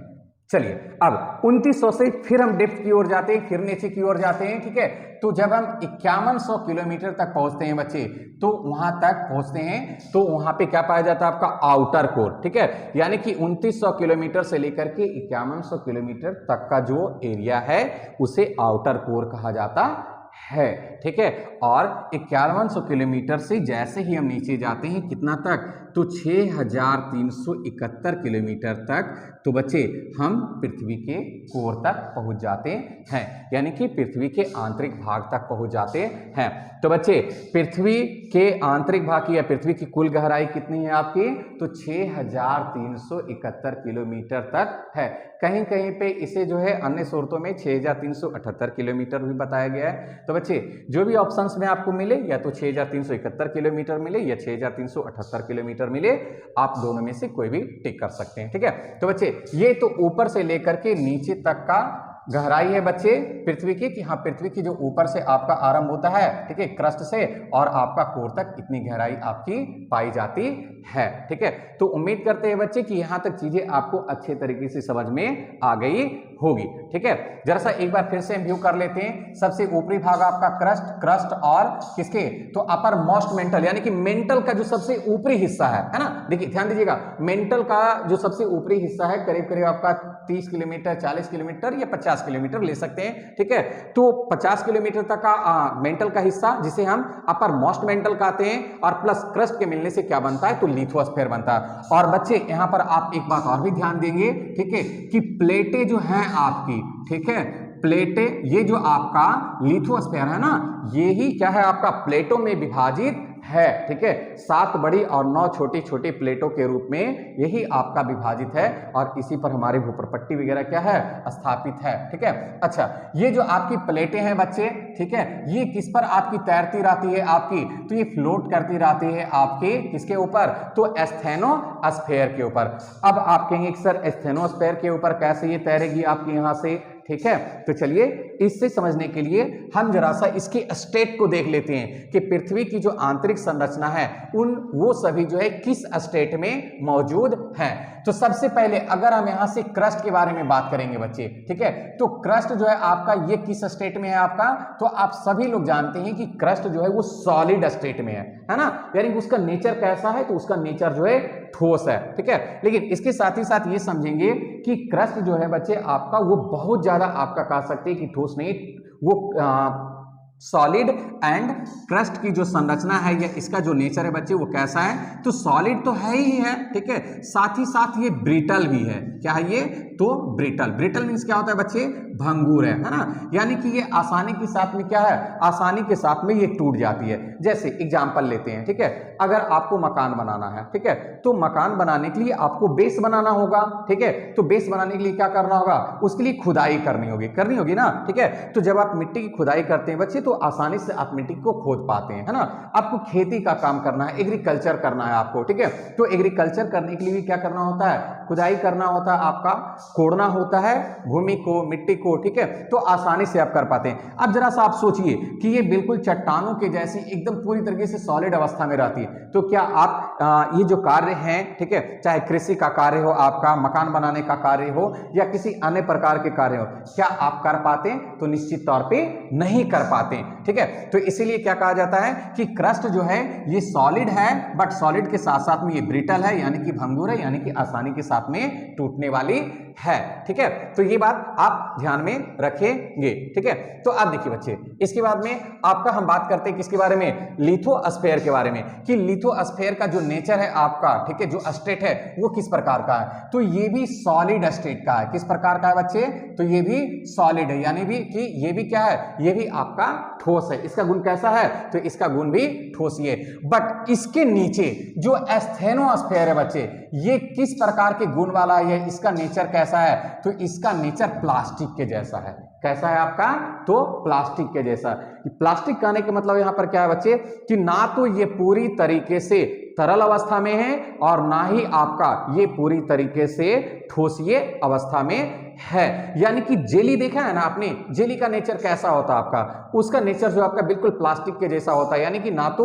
चलिए अब 2900 से फिर हम डेप्थ की ओर जाते हैं, फिर नीचे की ओर जाते हैं, ठीक है। तो जब हम 5100 किलोमीटर तक पहुंचते हैं बच्चे, तो वहां तक पहुंचते हैं तो वहां पे क्या पाया जाता है, आपका आउटर कोर, ठीक है। यानी कि 2900 किलोमीटर से लेकर के 5100 किलोमीटर तक का जो एरिया है उसे आउटर कोर कहा जाता है, ठीक है। और 5100 किलोमीटर से जैसे ही हम नीचे जाते हैं कितना तक, तो 6371 किलोमीटर तक तो बच्चे हम पृथ्वी के कोर तक पहुंच जाते हैं, यानी कि पृथ्वी के आंतरिक भाग तक पहुंच जाते हैं। तो बच्चे पृथ्वी के आंतरिक भाग की या पृथ्वी की कुल गहराई कितनी है आपकी, तो 6371 किलोमीटर तक है। कहीं कहीं पे इसे जो है अन्य स्रोतों में 6378 किलोमीटर भी बताया गया है। तो बच्चे जो भी ऑप्शंस में आपको मिले, या तो 6371 किलोमीटर मिले या 6378 किलोमीटर मिले, आप दोनों में से कोई भी टिक कर सकते हैं। ठीक है, तो बच्चे ये तो ऊपर से लेकर के नीचे तक का गहराई है बच्चे पृथ्वी की, कि हाँ पृथ्वी की जो ऊपर से आपका आरंभ होता है, ठीक है, क्रस्ट से, और आपका कोर तक इतनी गहराई आपकी पाई जाती है। ठीक है, तो उम्मीद करते हैं बच्चे कि यहां तक चीजें आपको अच्छे तरीके से समझ में आ गई होगी। ठीक है, जरा सा एक बार फिर से व्यू कर लेते हैं। सबसे ऊपरी भाग आपका क्रस्ट और किसके, तो अपर मोस्ट मेंटल, यानी कि मेंटल का जो सबसे ऊपरी हिस्सा है ना, देखिए ध्यान दीजिएगा, मेंटल का जो सबसे ऊपरी हिस्सा है करीब करीब आपका 30 किलोमीटर, 40 किलोमीटर या 50 किलोमीटर ले सकते हैं। ठीक है, तो 50 किलोमीटर तक का मेंटल का हिस्सा जिसे हम अपर मोस्ट मेंटल कहते हैं, और प्लस क्रस्ट के मिलने से क्या बनता है, तो लिथोस्फीयर बनता है। और बच्चे यहां पर आप एक बात और भी ध्यान देंगे, ठीक है, कि प्लेटें जो हैं आपकी, ठीक है, प्लेटें, ये जो आपका लिथोस्फीयर है ना, ये ही क्या है आपका प्लेटों में विभाजित है। ठीक है, 7 बड़ी और 9 छोटी छोटी प्लेटों के रूप में यही आपका विभाजित है, और इसी पर हमारी भूप्रपट्टी वगैरह क्या है, स्थापित है। ठीक है, अच्छा ये जो आपकी प्लेटें हैं बच्चे, ठीक है, ये किस पर आपकी तैरती रहती है आपकी, तो ये फ्लोट करती रहती है आपके किसके ऊपर, तो एस्थेनोस्फीयर के ऊपर। अब आप कहेंगे कि सर एस्थेनोस्फीयर के ऊपर कैसे ये तैरेगी आपकी यहां से, ठीक है, तो चलिए इससे समझने के लिए हम जरा सा इसके स्टेट को देख लेते हैं कि पृथ्वी की जो आंतरिक संरचना है वो सभी जो है किस स्टेट में मौजूद है। तो सबसे पहले अगर हम यहां से क्रस्ट के बारे में बात करेंगे बच्चे, ठीक है, तो क्रस्ट जो है आपका ये किस स्टेट में है आपका, तो आप सभी लोग जानते हैं कि क्रस्ट जो है वो सॉलिड स्टेट में है ना, यानी कि उसका नेचर कैसा है, तो उसका नेचर जो है ठोस है। ठीक है, लेकिन इसके साथ ही साथ ये समझेंगे कि क्रस्ट जो है बच्चे आपका वो बहुत ज्यादा आपका कह सकते हैं कि ठोस नहीं, वो सॉलिड एंड क्रस्ट की जो संरचना है या इसका जो नेचर है बच्चे वो कैसा है, तो सॉलिड तो है ही है, ठीक है, साथ ही साथ ये ब्रिटल भी है। क्या है ये, तो ब्रिटल मीन्स क्या होता है बच्चे, भंगुर है ना, यानी कि ये आसानी के साथ में क्या है, आसानी के साथ में ये टूट जाती है। जैसे एग्जांपल लेते हैं, ठीक है, अगर आपको मकान बनाना है, ठीक है, तो मकान बनाने के लिए आपको बेस बनाना होगा, ठीक है, तो बेस बनाने के लिए क्या करना होगा, उसके लिए खुदाई करनी होगी ना, ठीक है, तो जब आप मिट्टी की खुदाई करते हैं बच्चे तो आसानी से आप मिट्टी को खोद पाते हैं, है ना। आपको खेती का काम करना है, एग्रीकल्चर करना है आपको, ठीक है, तो एग्रीकल्चर करने के लिए भी क्या करना होता है, खुदाई करना होता है, आपका कोड़ना होता है भूमि को, मिट्टी को, ठीक है, तो आसानी से आप कर पाते हैं। अब जरा सा आप सोचिए कि ये बिल्कुल चट्टानों के जैसी एकदम पूरी तरीके से सॉलिड अवस्था में रहती है, तो क्या आप ये जो कार्य हैं, ठीक है, चाहे कृषि का कार्य हो, आपका मकान बनाने का कार्य हो या किसी अन्य प्रकार के कार्य हो, क्या आप कर पाते हैं, तो निश्चित तौर पे नहीं कर पाते हैं। ठीक है, तो इसीलिए क्या कहा जाता है कि क्रस्ट जो है ये सॉलिड है, बट सॉलिड के साथ साथ में ये ब्रिटल है, यानी कि भंगुर है, यानी कि आसानी के साथ में टूटने वाली है। ठीक है, तो ये बात आप ध्यान में रखेंगे। ठीक है, तो आप देखिए बच्चे, इसके बाद में आपका हम बात करते हैं किसके बारे में, लिथोस्फीयर के बारे में, कि लिथोस्फीयर का जो नेचर है आपका, ठीक है, जो स्टेट है वो किस प्रकार का है, तो ये भी सॉलिड स्टेट का है। किस प्रकार का है बच्चे, तो ये भी सॉलिड है, यानी भी कि ये भी क्या है, ये भी आपका ठोस है। इसका गुण कैसा है, तो इसका गुण भी ठोस ही है, बट इसके नीचे जो एस्थेनोस्फीयर है बच्चे, ये किस प्रकार के गुण वाला है, इसका नेचर कैसा है, तो इसका नेचर प्लास्टिक के जैसा है। कैसा है आपका, तो प्लास्टिक के जैसा। प्लास्टिक कहने के मतलब यहां पर क्या है बच्चे, कि ना तो ये पूरी तरीके से तरल अवस्था में है और ना ही आपका ये पूरी तरीके से ठोसीय अवस्था में है, यानी कि जेली देखा है ना आपने, जेली का नेचर कैसा होता है आपका, उसका नेचर जो आपका बिल्कुल प्लास्टिक के जैसा होता है, यानी कि ना तो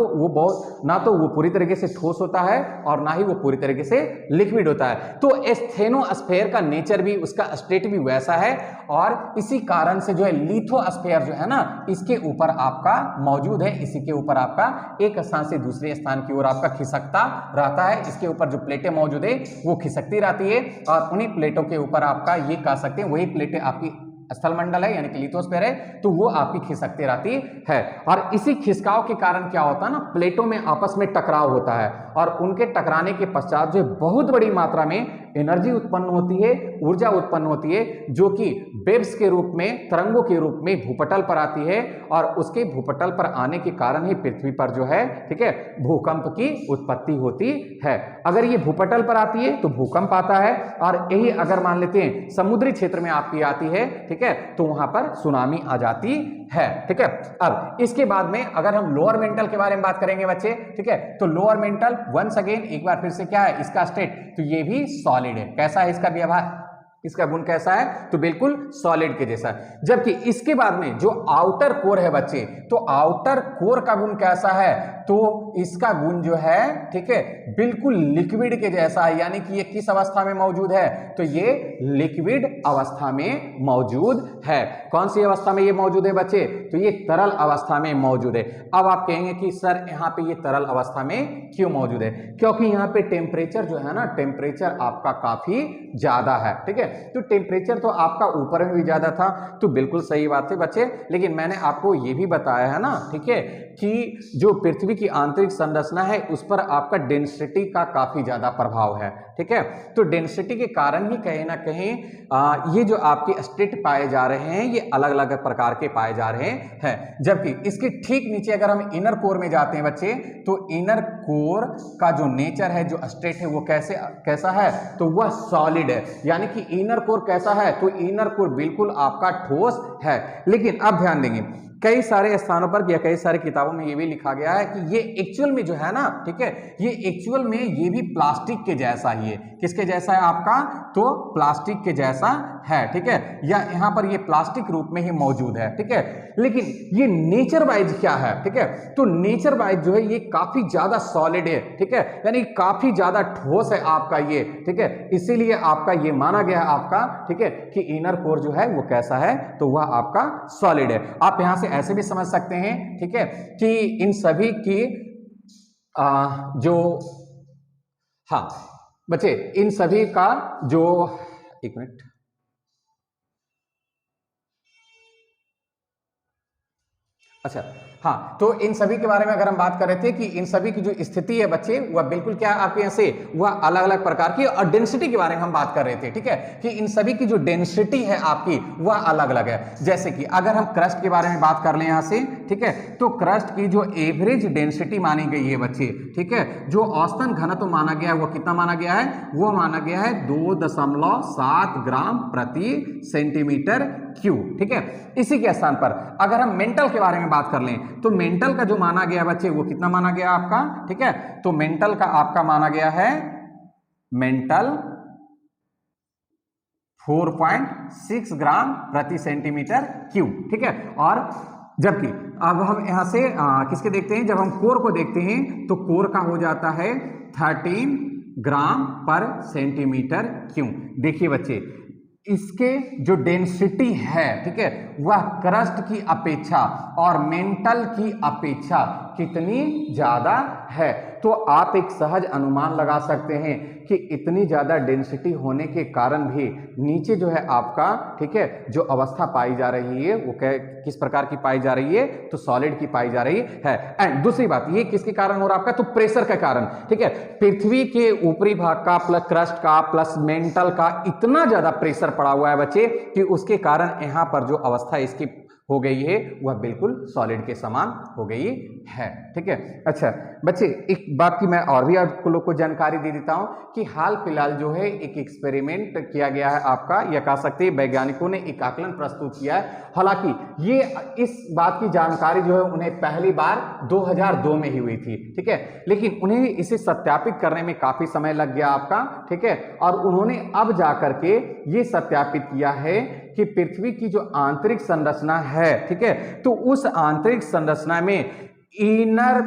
वो पूरी तरीके से ठोस होता है और ना ही वो पूरी तरीके से लिक्विड होता है। तो एस्थेनोस्फीयर का नेचर भी, उसका स्टेट भी वैसा है, और इसी कारण से जो है लिथोस्फीयर जो है ना, इसके ऊपर आपका मौजूद है, इसी के ऊपर आपका एक स्थान से दूसरे स्थान की ओर आपका खिसकता रहता है। इसके ऊपर जो प्लेटें मौजूद है वो खिसकती रहती है, और उन्हीं प्लेटों के ऊपर आपका ये कह सकते हैं, वही प्लेटें आपकी स्थलमंडल है यानी कि लिथोस्फीयर है, तो वो आपकी खिसकती रहती है। और इसी खिसकाव के कारण क्या होता है ना, प्लेटों में आपस में टकराव होता है और उनके टकराने के पश्चात जो बहुत बड़ी मात्रा में एनर्जी उत्पन्न होती है, ऊर्जा उत्पन्न होती है, जो कि वेव्स के रूप में, तरंगों के रूप में भूपटल पर आती है और उसके भूपटल पर आने के कारण ही पृथ्वी पर जो है, ठीक है, भूकंप की उत्पत्ति होती है। अगर ये भूपटल पर आती है तो भूकंप आता है, और यही अगर मान लेते हैं समुद्री क्षेत्र में आपकी आती है, ठीक है, तो वहां पर सुनामी आ जाती है। ठीक है, अब इसके बाद में अगर हम लोअर मेंटल के बारे में बात करेंगे बच्चे, ठीक है, तो लोअर मेंटल वंस अगेन एक बार फिर से क्या है इसका स्टेट, तो ये भी सॉलिड है। कैसा है इसका व्यवहार, इसका गुण कैसा है, तो बिल्कुल सॉलिड के जैसा। जबकि इसके बाद में जो आउटर कोर है बच्चे, तो आउटर कोर का गुण कैसा है, तो इसका गुण जो है, ठीक है, बिल्कुल लिक्विड के जैसा है। यानी कि ये किस अवस्था में मौजूद है, तो ये लिक्विड अवस्था में मौजूद है। कौन सी अवस्था में ये मौजूद है बच्चे, तो ये तरल अवस्था में मौजूद है। अब आप कहेंगे कि सर यहाँ पे ये तरल अवस्था में क्यों मौजूद है, क्योंकि यहाँ पे टेम्परेचर जो है ना, टेम्परेचर आपका काफी ज्यादा है। ठीक है, तो टेम्परेचर तो आपका ऊपर में भी ज्यादा था, तो बिल्कुल सही बात है बच्चे। लेकिन मैंने आपको ये भी बताया है ना, ठीक है, कि जो पृथ्वी की आंतरिक संरचना है उस पर आपका डेंसिटी का काफी ज्यादा प्रभाव है। ठीक है, तो डेंसिटी के कारण ही कहीं ना कहीं ये जो आपके स्टेट पाए जा रहे हैं ये अलग अलग प्रकार के पाए जा रहे हैं। जबकि इसके ठीक नीचे अगर हम इनर कोर में जाते हैं बच्चे, तो इनर कोर का जो नेचर है, जो स्टेट है, वो कैसा है, तो वह सॉलिड है। यानी कि इनर कोर कैसा है, तो इनर कोर बिल्कुल आपका ठोस है। लेकिन अब ध्यान देंगे, कई सारे स्थानों पर या कई सारे किताबों में ये भी लिखा गया है कि ये एक्चुअल में जो है ना, ठीक है, ये एक्चुअल में ये भी प्लास्टिक के जैसा ही है। किसके जैसा है आपका, तो प्लास्टिक के जैसा है। ठीक है, या यहाँ पर ये प्लास्टिक रूप में ही मौजूद है। ठीक है, लेकिन ये नेचर वाइज क्या है, ठीक है, तो नेचर वाइज जो है ये काफी ज्यादा सॉलिड है। ठीक है, यानी काफी ज्यादा ठोस है आपका ये। ठीक है, इसीलिए आपका ये माना गया है आपका, ठीक है, कि इनर कोर जो है वो कैसा है, तो वह आपका सॉलिड है। आप यहां से ऐसे भी समझ सकते हैं, ठीक है, कि इन सभी की जो, हाँ बच्चे, इन सभी का जो, एक मिनट, अच्छा हाँ, तो इन सभी के बारे में अगर हम बात कर रहे थे कि इन सभी की जो स्थिति है बच्चे, वह बिल्कुल क्या आपके यहाँ से, वह अलग अलग प्रकार की, और डेंसिटी के बारे में हम बात कर रहे थे। ठीक है, कि इन सभी की जो डेंसिटी है आपकी वह अलग अलग है। जैसे कि अगर हम क्रस्ट के बारे में बात कर लें यहाँ से, ठीक है, तो क्रस्ट की जो एवरेज डेंसिटी मानी गई है बच्चे, ठीक है, जो औसतन घनत्व माना गया है वो कितना माना गया है, वो माना गया है 2.7 ग्राम प्रति सेंटीमीटर क्यूब। ठीक है, इसी के स्थान पर अगर हम मेंटल के बारे में बात कर लें, तो मेंटल का जो माना गया बच्चे वो कितना माना गया आपका, ठीक है, तो मेंटल का आपका माना गया है, मेंटल 4.6 ग्राम प्रति सेंटीमीटर क्यूब। ठीक है, और जबकि अब हम यहां से किसके देखते हैं, जब हम कोर को देखते हैं तो कोर का हो जाता है 13 ग्राम पर सेंटीमीटर क्यूब। देखिए बच्चे, इसके जो डेंसिटी है, ठीक है, वह क्रस्ट की अपेक्षा और मेंटल की अपेक्षा कितनी ज्यादा है। तो आप एक सहज अनुमान लगा सकते हैं कि इतनी ज्यादा डेंसिटी होने के कारण भी नीचे जो है आपका, ठीक है, जो अवस्था पाई जा रही है वो किस प्रकार की पाई जा रही है, तो सॉलिड की पाई जा रही है। एंड दूसरी बात, ये किसके कारण हो रहा है आपका, तो प्रेशर के कारण। ठीक है, पृथ्वी के ऊपरी भाग का प्लस क्रस्ट का प्लस मेंटल का इतना ज्यादा प्रेशर पड़ा हुआ है बच्चे कि उसके कारण यहाँ पर जो अवस्था इसकी हो गई है वह बिल्कुल सॉलिड के समान हो गई है। ठीक है, अच्छा बच्चे, एक बात की मैं और भी आप लोग को जानकारी दे देता हूं कि हाल फिलहाल जो है एक एक्सपेरिमेंट किया गया है आपका, या कह सकते हैं वैज्ञानिकों ने एक आकलन प्रस्तुत किया है। हालांकि ये इस बात की जानकारी जो है उन्हें पहली बार 2002 में ही हुई थी। ठीक है, लेकिन उन्हें इसे सत्यापित करने में काफी समय लग गया आपका। ठीक है, और उन्होंने अब जाकर के ये सत्यापित किया है कि पृथ्वी की जो आंतरिक संरचना है, ठीक है, तो उस आंतरिक संरचना में इनर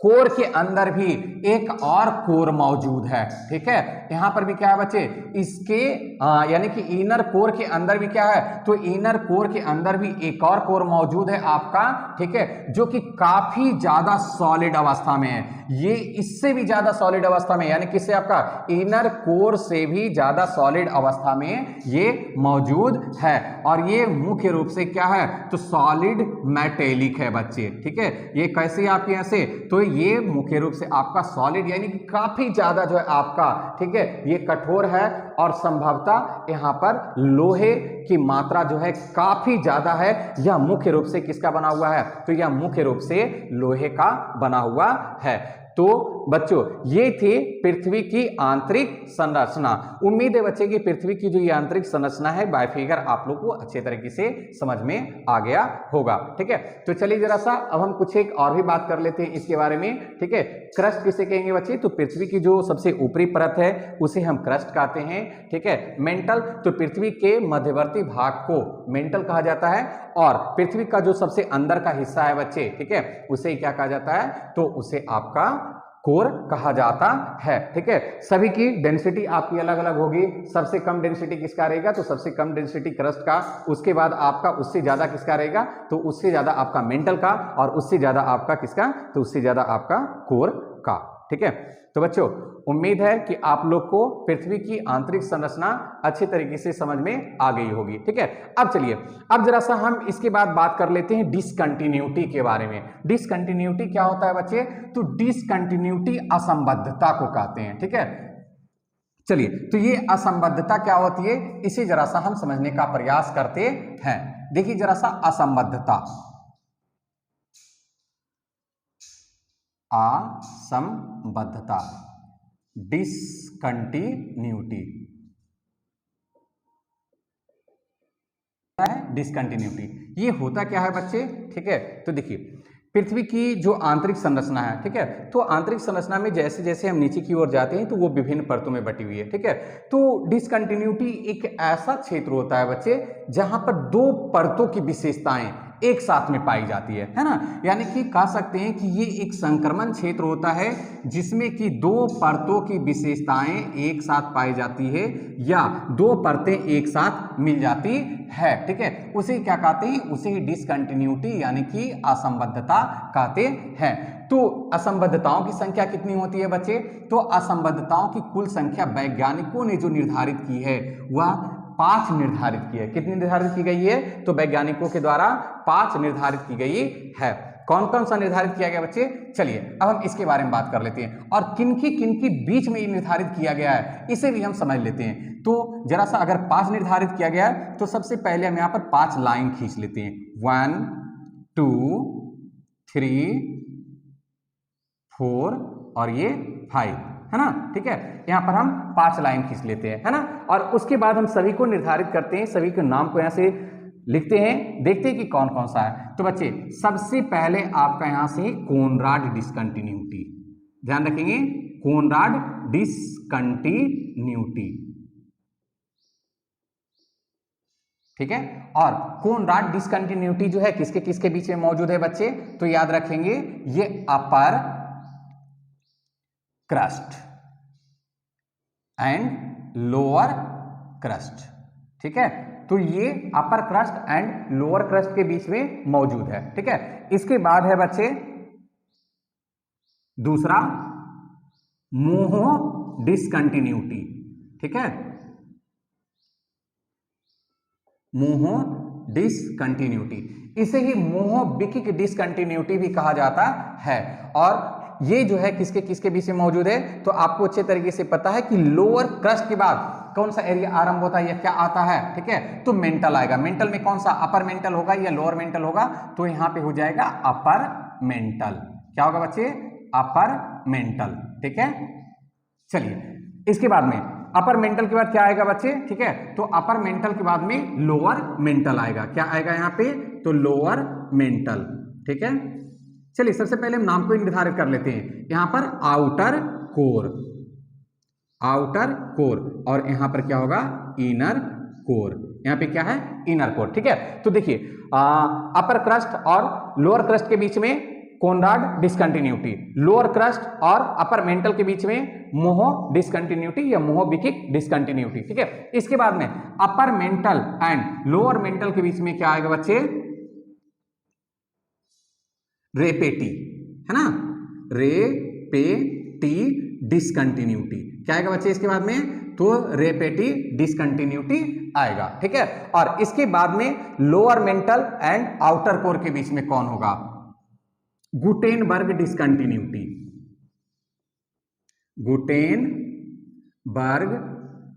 कोर के अंदर भी एक और कोर मौजूद है। ठीक है, यहां पर भी क्या है बच्चे, इसके यानी कि इनर कोर के अंदर भी क्या है, तो इनर कोर के अंदर भी एक और कोर मौजूद है आपका। ठीक है, जो कि काफी ज्यादा सॉलिड अवस्था में है। ये इससे भी ज्यादा सॉलिड अवस्था में, यानी किससे, आपका इनर कोर से भी ज्यादा सॉलिड अवस्था में ये मौजूद है। और ये मुख्य रूप से क्या है, तो सॉलिड मेटेलिक है बच्चे। ठीक है, ये कैसे आपके यहां से, तो ये मुख्य रूप से आपका सॉलिड यानी कि काफी ज्यादा जो है आपका, ठीक है, ये कठोर है और संभवतः यहां पर लोहे की मात्रा जो है काफी ज्यादा है। यह मुख्य रूप से किसका बना हुआ है, तो यह मुख्य रूप से लोहे का बना हुआ है। तो बच्चों ये थी पृथ्वी की आंतरिक संरचना। उम्मीद है बच्चे कि पृथ्वी की जो ये आंतरिक संरचना है बाय फिगर आप लोग को अच्छे तरीके से समझ में आ गया होगा। ठीक है, तो चलिए जरा सा अब हम कुछ एक और भी बात कर लेते हैं इसके बारे में। ठीक है, क्रस्ट किसे कहेंगे बच्चे, तो पृथ्वी की जो सबसे ऊपरी परत है उसे हम क्रस्ट कहते हैं। ठीक है, मेंटल, तो पृथ्वी के मध्यवर्ती भाग को मेंटल कहा जाता है। और पृथ्वी का जो सबसे अंदर का हिस्सा है बच्चे, ठीक है, उसे क्या कहा जाता है, तो उसे आपका कोर कहा जाता है। ठीक है, सभी की डेंसिटी आपकी अलग अलग होगी। सबसे कम डेंसिटी किसका रहेगा, तो सबसे कम डेंसिटी क्रस्ट का, उसके बाद आपका उससे ज्यादा किसका रहेगा, तो उससे ज्यादा आपका मेंटल का, और उससे ज्यादा आपका किसका, तो उससे ज्यादा आपका कोर का। ठीक है, तो बच्चों उम्मीद है कि आप लोग को पृथ्वी की आंतरिक संरचना अच्छी तरीके से समझ में आ गई होगी। ठीक है, अब चलिए अब जरा सा हम इसके बाद बात कर लेते हैं डिसकंटिन्यूटी के बारे में। डिसकंटिन्यूटी क्या होता है बच्चे, तो डिसकंटिन्यूटी असंबद्धता को कहते हैं। ठीक है, चलिए तो ये असंबद्धता क्या होती है, इसे जरा सा हम समझने का प्रयास करते हैं। देखिए जरा सा, असंबद्धता, असंबद्धता, डिसकंटिन्यूटी है। डिसकंटिन्यूटी ये होता क्या है बच्चे, ठीक है, तो देखिए पृथ्वी की जो आंतरिक संरचना है, ठीक है, तो आंतरिक संरचना में जैसे जैसे हम नीचे की ओर जाते हैं तो वो विभिन्न परतों में बटी हुई है। ठीक है, तो डिसकंटिन्यूटी एक ऐसा क्षेत्र होता है बच्चे जहां पर दो परतों की विशेषताएं एक साथ में पाई जाती है ना, यानी कि कह सकते हैं कि ये एक संक्रमण क्षेत्र होता है जिसमें कि दो परतों की विशेषताएं एक साथ पाई जाती है या दो परतें एक साथ मिल जाती है। ठीक है, उसे क्या कहते हैं, उसे ही डिसकंटिन्यूटी यानी कि असंबद्धता कहते हैं। तो असंबद्धताओं की संख्या कितनी होती है बच्चे, तो असंबद्धताओं की कुल संख्या वैज्ञानिकों ने जो निर्धारित की है वह 5 निर्धारित की है। कितनी निर्धारित की गई है, तो वैज्ञानिकों के द्वारा 5 निर्धारित की गई है। कौन कौन सा निर्धारित किया गया बच्चे, चलिए अब हम इसके बारे में बात कर लेते हैं और किनकी किनकी बीच में ये निर्धारित किया गया है इसे भी हम समझ लेते हैं। तो जरा सा अगर 5 निर्धारित किया गया है तो सबसे पहले हम यहाँ पर 5 लाइन खींच लेते हैं, 1 2 3 4 और ये 5, है ना। ठीक है, यहाँ पर हम 5 लाइन खींच लेते हैं, है ना, और उसके बाद हम सभी को निर्धारित करते हैं, सभी के नाम को यहाँ से लिखते हैं, देखते हैं कि कौन कौन सा है। तो बच्चे सबसे पहले आपका यहाँ से कोनराड डिसकंटिन्यूटी, ध्यान रखेंगे, कोनराड डिसकंटिन्यूटी। ठीक है, और कोनराड डिसकंटिन्यूटी जो है किसके किसके बीच में मौजूद है बच्चे, तो याद रखेंगे ये अपर क्रस्ट एंड लोअर क्रस्ट। ठीक है, तो ये अपर क्रस्ट एंड लोअर क्रस्ट के बीच में मौजूद है। ठीक है, इसके बाद है बच्चे दूसरा मोहो डिसकंटिन्यूटी। ठीक है, मोहो डिसकंटिन्यूटी, इसे ही मोहोबिकिक डिसकंटिन्यूटी भी कहा जाता है। और ये जो है किसके किसके बीच में मौजूद है, तो आपको अच्छे तरीके से पता है कि लोअर क्रस्ट के बाद कौन सा एरिया आरंभ होता है या क्या आता है। ठीक है, तो मेंटल आएगा। मेंटल में कौन सा, अपर मेंटल होगा या लोअर मेंटल होगा, तो यहां पे हो जाएगा अपर मेंटल। क्या होगा बच्चे, अपर मेंटल। ठीक है, चलिए इसके बाद में अपर मेंटल के बाद क्या आएगा बच्चे, ठीक है, तो अपर मेंटल के बाद में लोअर मेंटल आएगा। क्या आएगा यहाँ पे, तो लोअर मेंटल। ठीक है, चलिए सबसे पहले हम नाम को निर्धारित कर लेते हैं। यहां पर आउटर कोर, आउटर कोर, और यहां पर क्या होगा, इनर कोर। यहां पे क्या है, इनर कोर। ठीक है, तो देखिए अपर क्रस्ट और लोअर क्रस्ट के बीच में कोनराड डिसकंटिन्यूटी, लोअर क्रस्ट और अपर मेंटल के बीच में मोहो डिसकंटिन्यूटी या मोहोबिकिक डिसकंटिन्यूटी, ठीक है। इसके बाद में upper mantle and lower mental के बीच में क्या आएगा बच्चे, रेपेटी, है ना, रेपेटी डिसकंटिन्यूटी, क्या आएगा बच्चे इसके बाद में, तो रेपेटी डिसकंटिन्यूटी आएगा, ठीक है। और इसके बाद में lower mental and outer core के बीच में कौन होगा, गुटेनबर्ग डिसकंटिन्यूटी, गुटेनबर्ग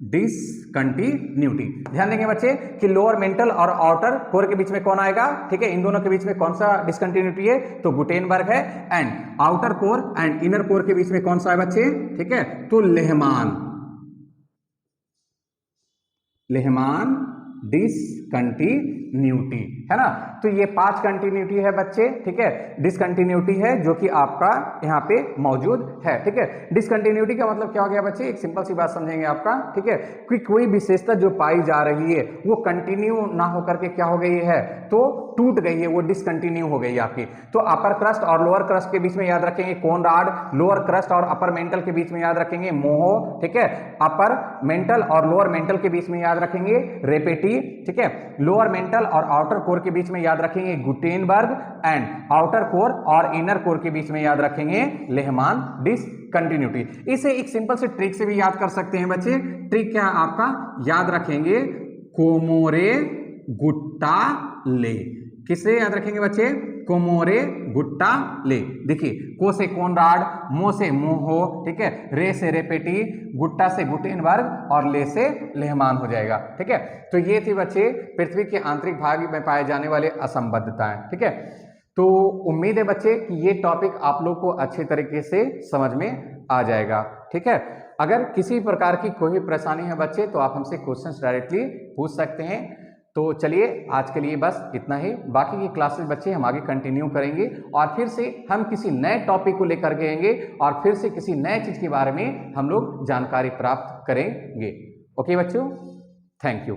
डिसकंटिन्यूटी। ध्यान देंगे बच्चे कि लोअर मेंटल और आउटर कोर के बीच में कौन आएगा, ठीक है, इन दोनों के बीच में कौन सा डिसकंटिन्यूटी है, तो गुटेनबर्ग है। And outer core and inner core के बीच में कौन सा है बच्चे, ठीक है, तो लेहमान, लेहमान डिसकंटिन्यूटी, है ना। तो ये 5 कंटिन्यूटी है बच्चे, ठीक है, डिसकंटिन्यूटी है जो कि आपका यहाँ पे मौजूद है, ठीक है। डिसकंटिन्यूटी का मतलब क्या हो गया बच्चे, एक सिंपल सी बात समझेंगे आपका, ठीक है, कि कोई विशेषता जो पाई जा रही है वो कंटिन्यू ना होकर के क्या हो गई है, तो टूट गई है, वो डिसकंटिन्यू हो गई है आपकी। तो अपर क्रस्ट और लोअर क्रस्ट के बीच में याद रखेंगे कोनराड, लोअर क्रस्ट और अपर मेंटल के बीच में याद रखेंगे मोहो, ठीक है, अपर मेंटल और लोअर मेंटल के बीच में याद रखेंगे रेपेटी, ठीक है, लोअर मेंटल और आउटर कोर के बीच में याद रखेंगे गुटेनबर्ग एंड आउटर कोर और इनर कोर के बीच में याद रखेंगे लेहमान डिसकंटिन्यूटी। इसे एक सिंपल से ट्रिक से भी याद कर सकते हैं बच्चे। ट्रिक क्या आपका, याद रखेंगे कोमोरे गुट्टा ले, किसे याद रखेंगे बच्चे, कोमोरे गुट्टा ले। देखिए, को से कोनराड, मो से मोहो, ठीक है, रे से रेपेटी, गुट्टा से गुटेनबर्ग और ले से लेहमान हो जाएगा, ठीक है। तो ये थी बच्चे पृथ्वी के आंतरिक भाग में पाए जाने वाले असंबद्धताएं, ठीक है। तो उम्मीद है बच्चे कि ये टॉपिक आप लोग को अच्छे तरीके से समझ में आ जाएगा, ठीक है। अगर किसी प्रकार की कोई परेशानी है बच्चे तो आप हमसे क्वेश्चंस डायरेक्टली पूछ सकते हैं। तो चलिए आज के लिए बस इतना ही, बाकी की क्लासेस बच्चे हम आगे कंटिन्यू करेंगे और फिर से हम किसी नए टॉपिक को लेकर के आएंगे और फिर से किसी नए चीज के बारे में हम लोग जानकारी प्राप्त करेंगे। ओके बच्चों, थैंक यू।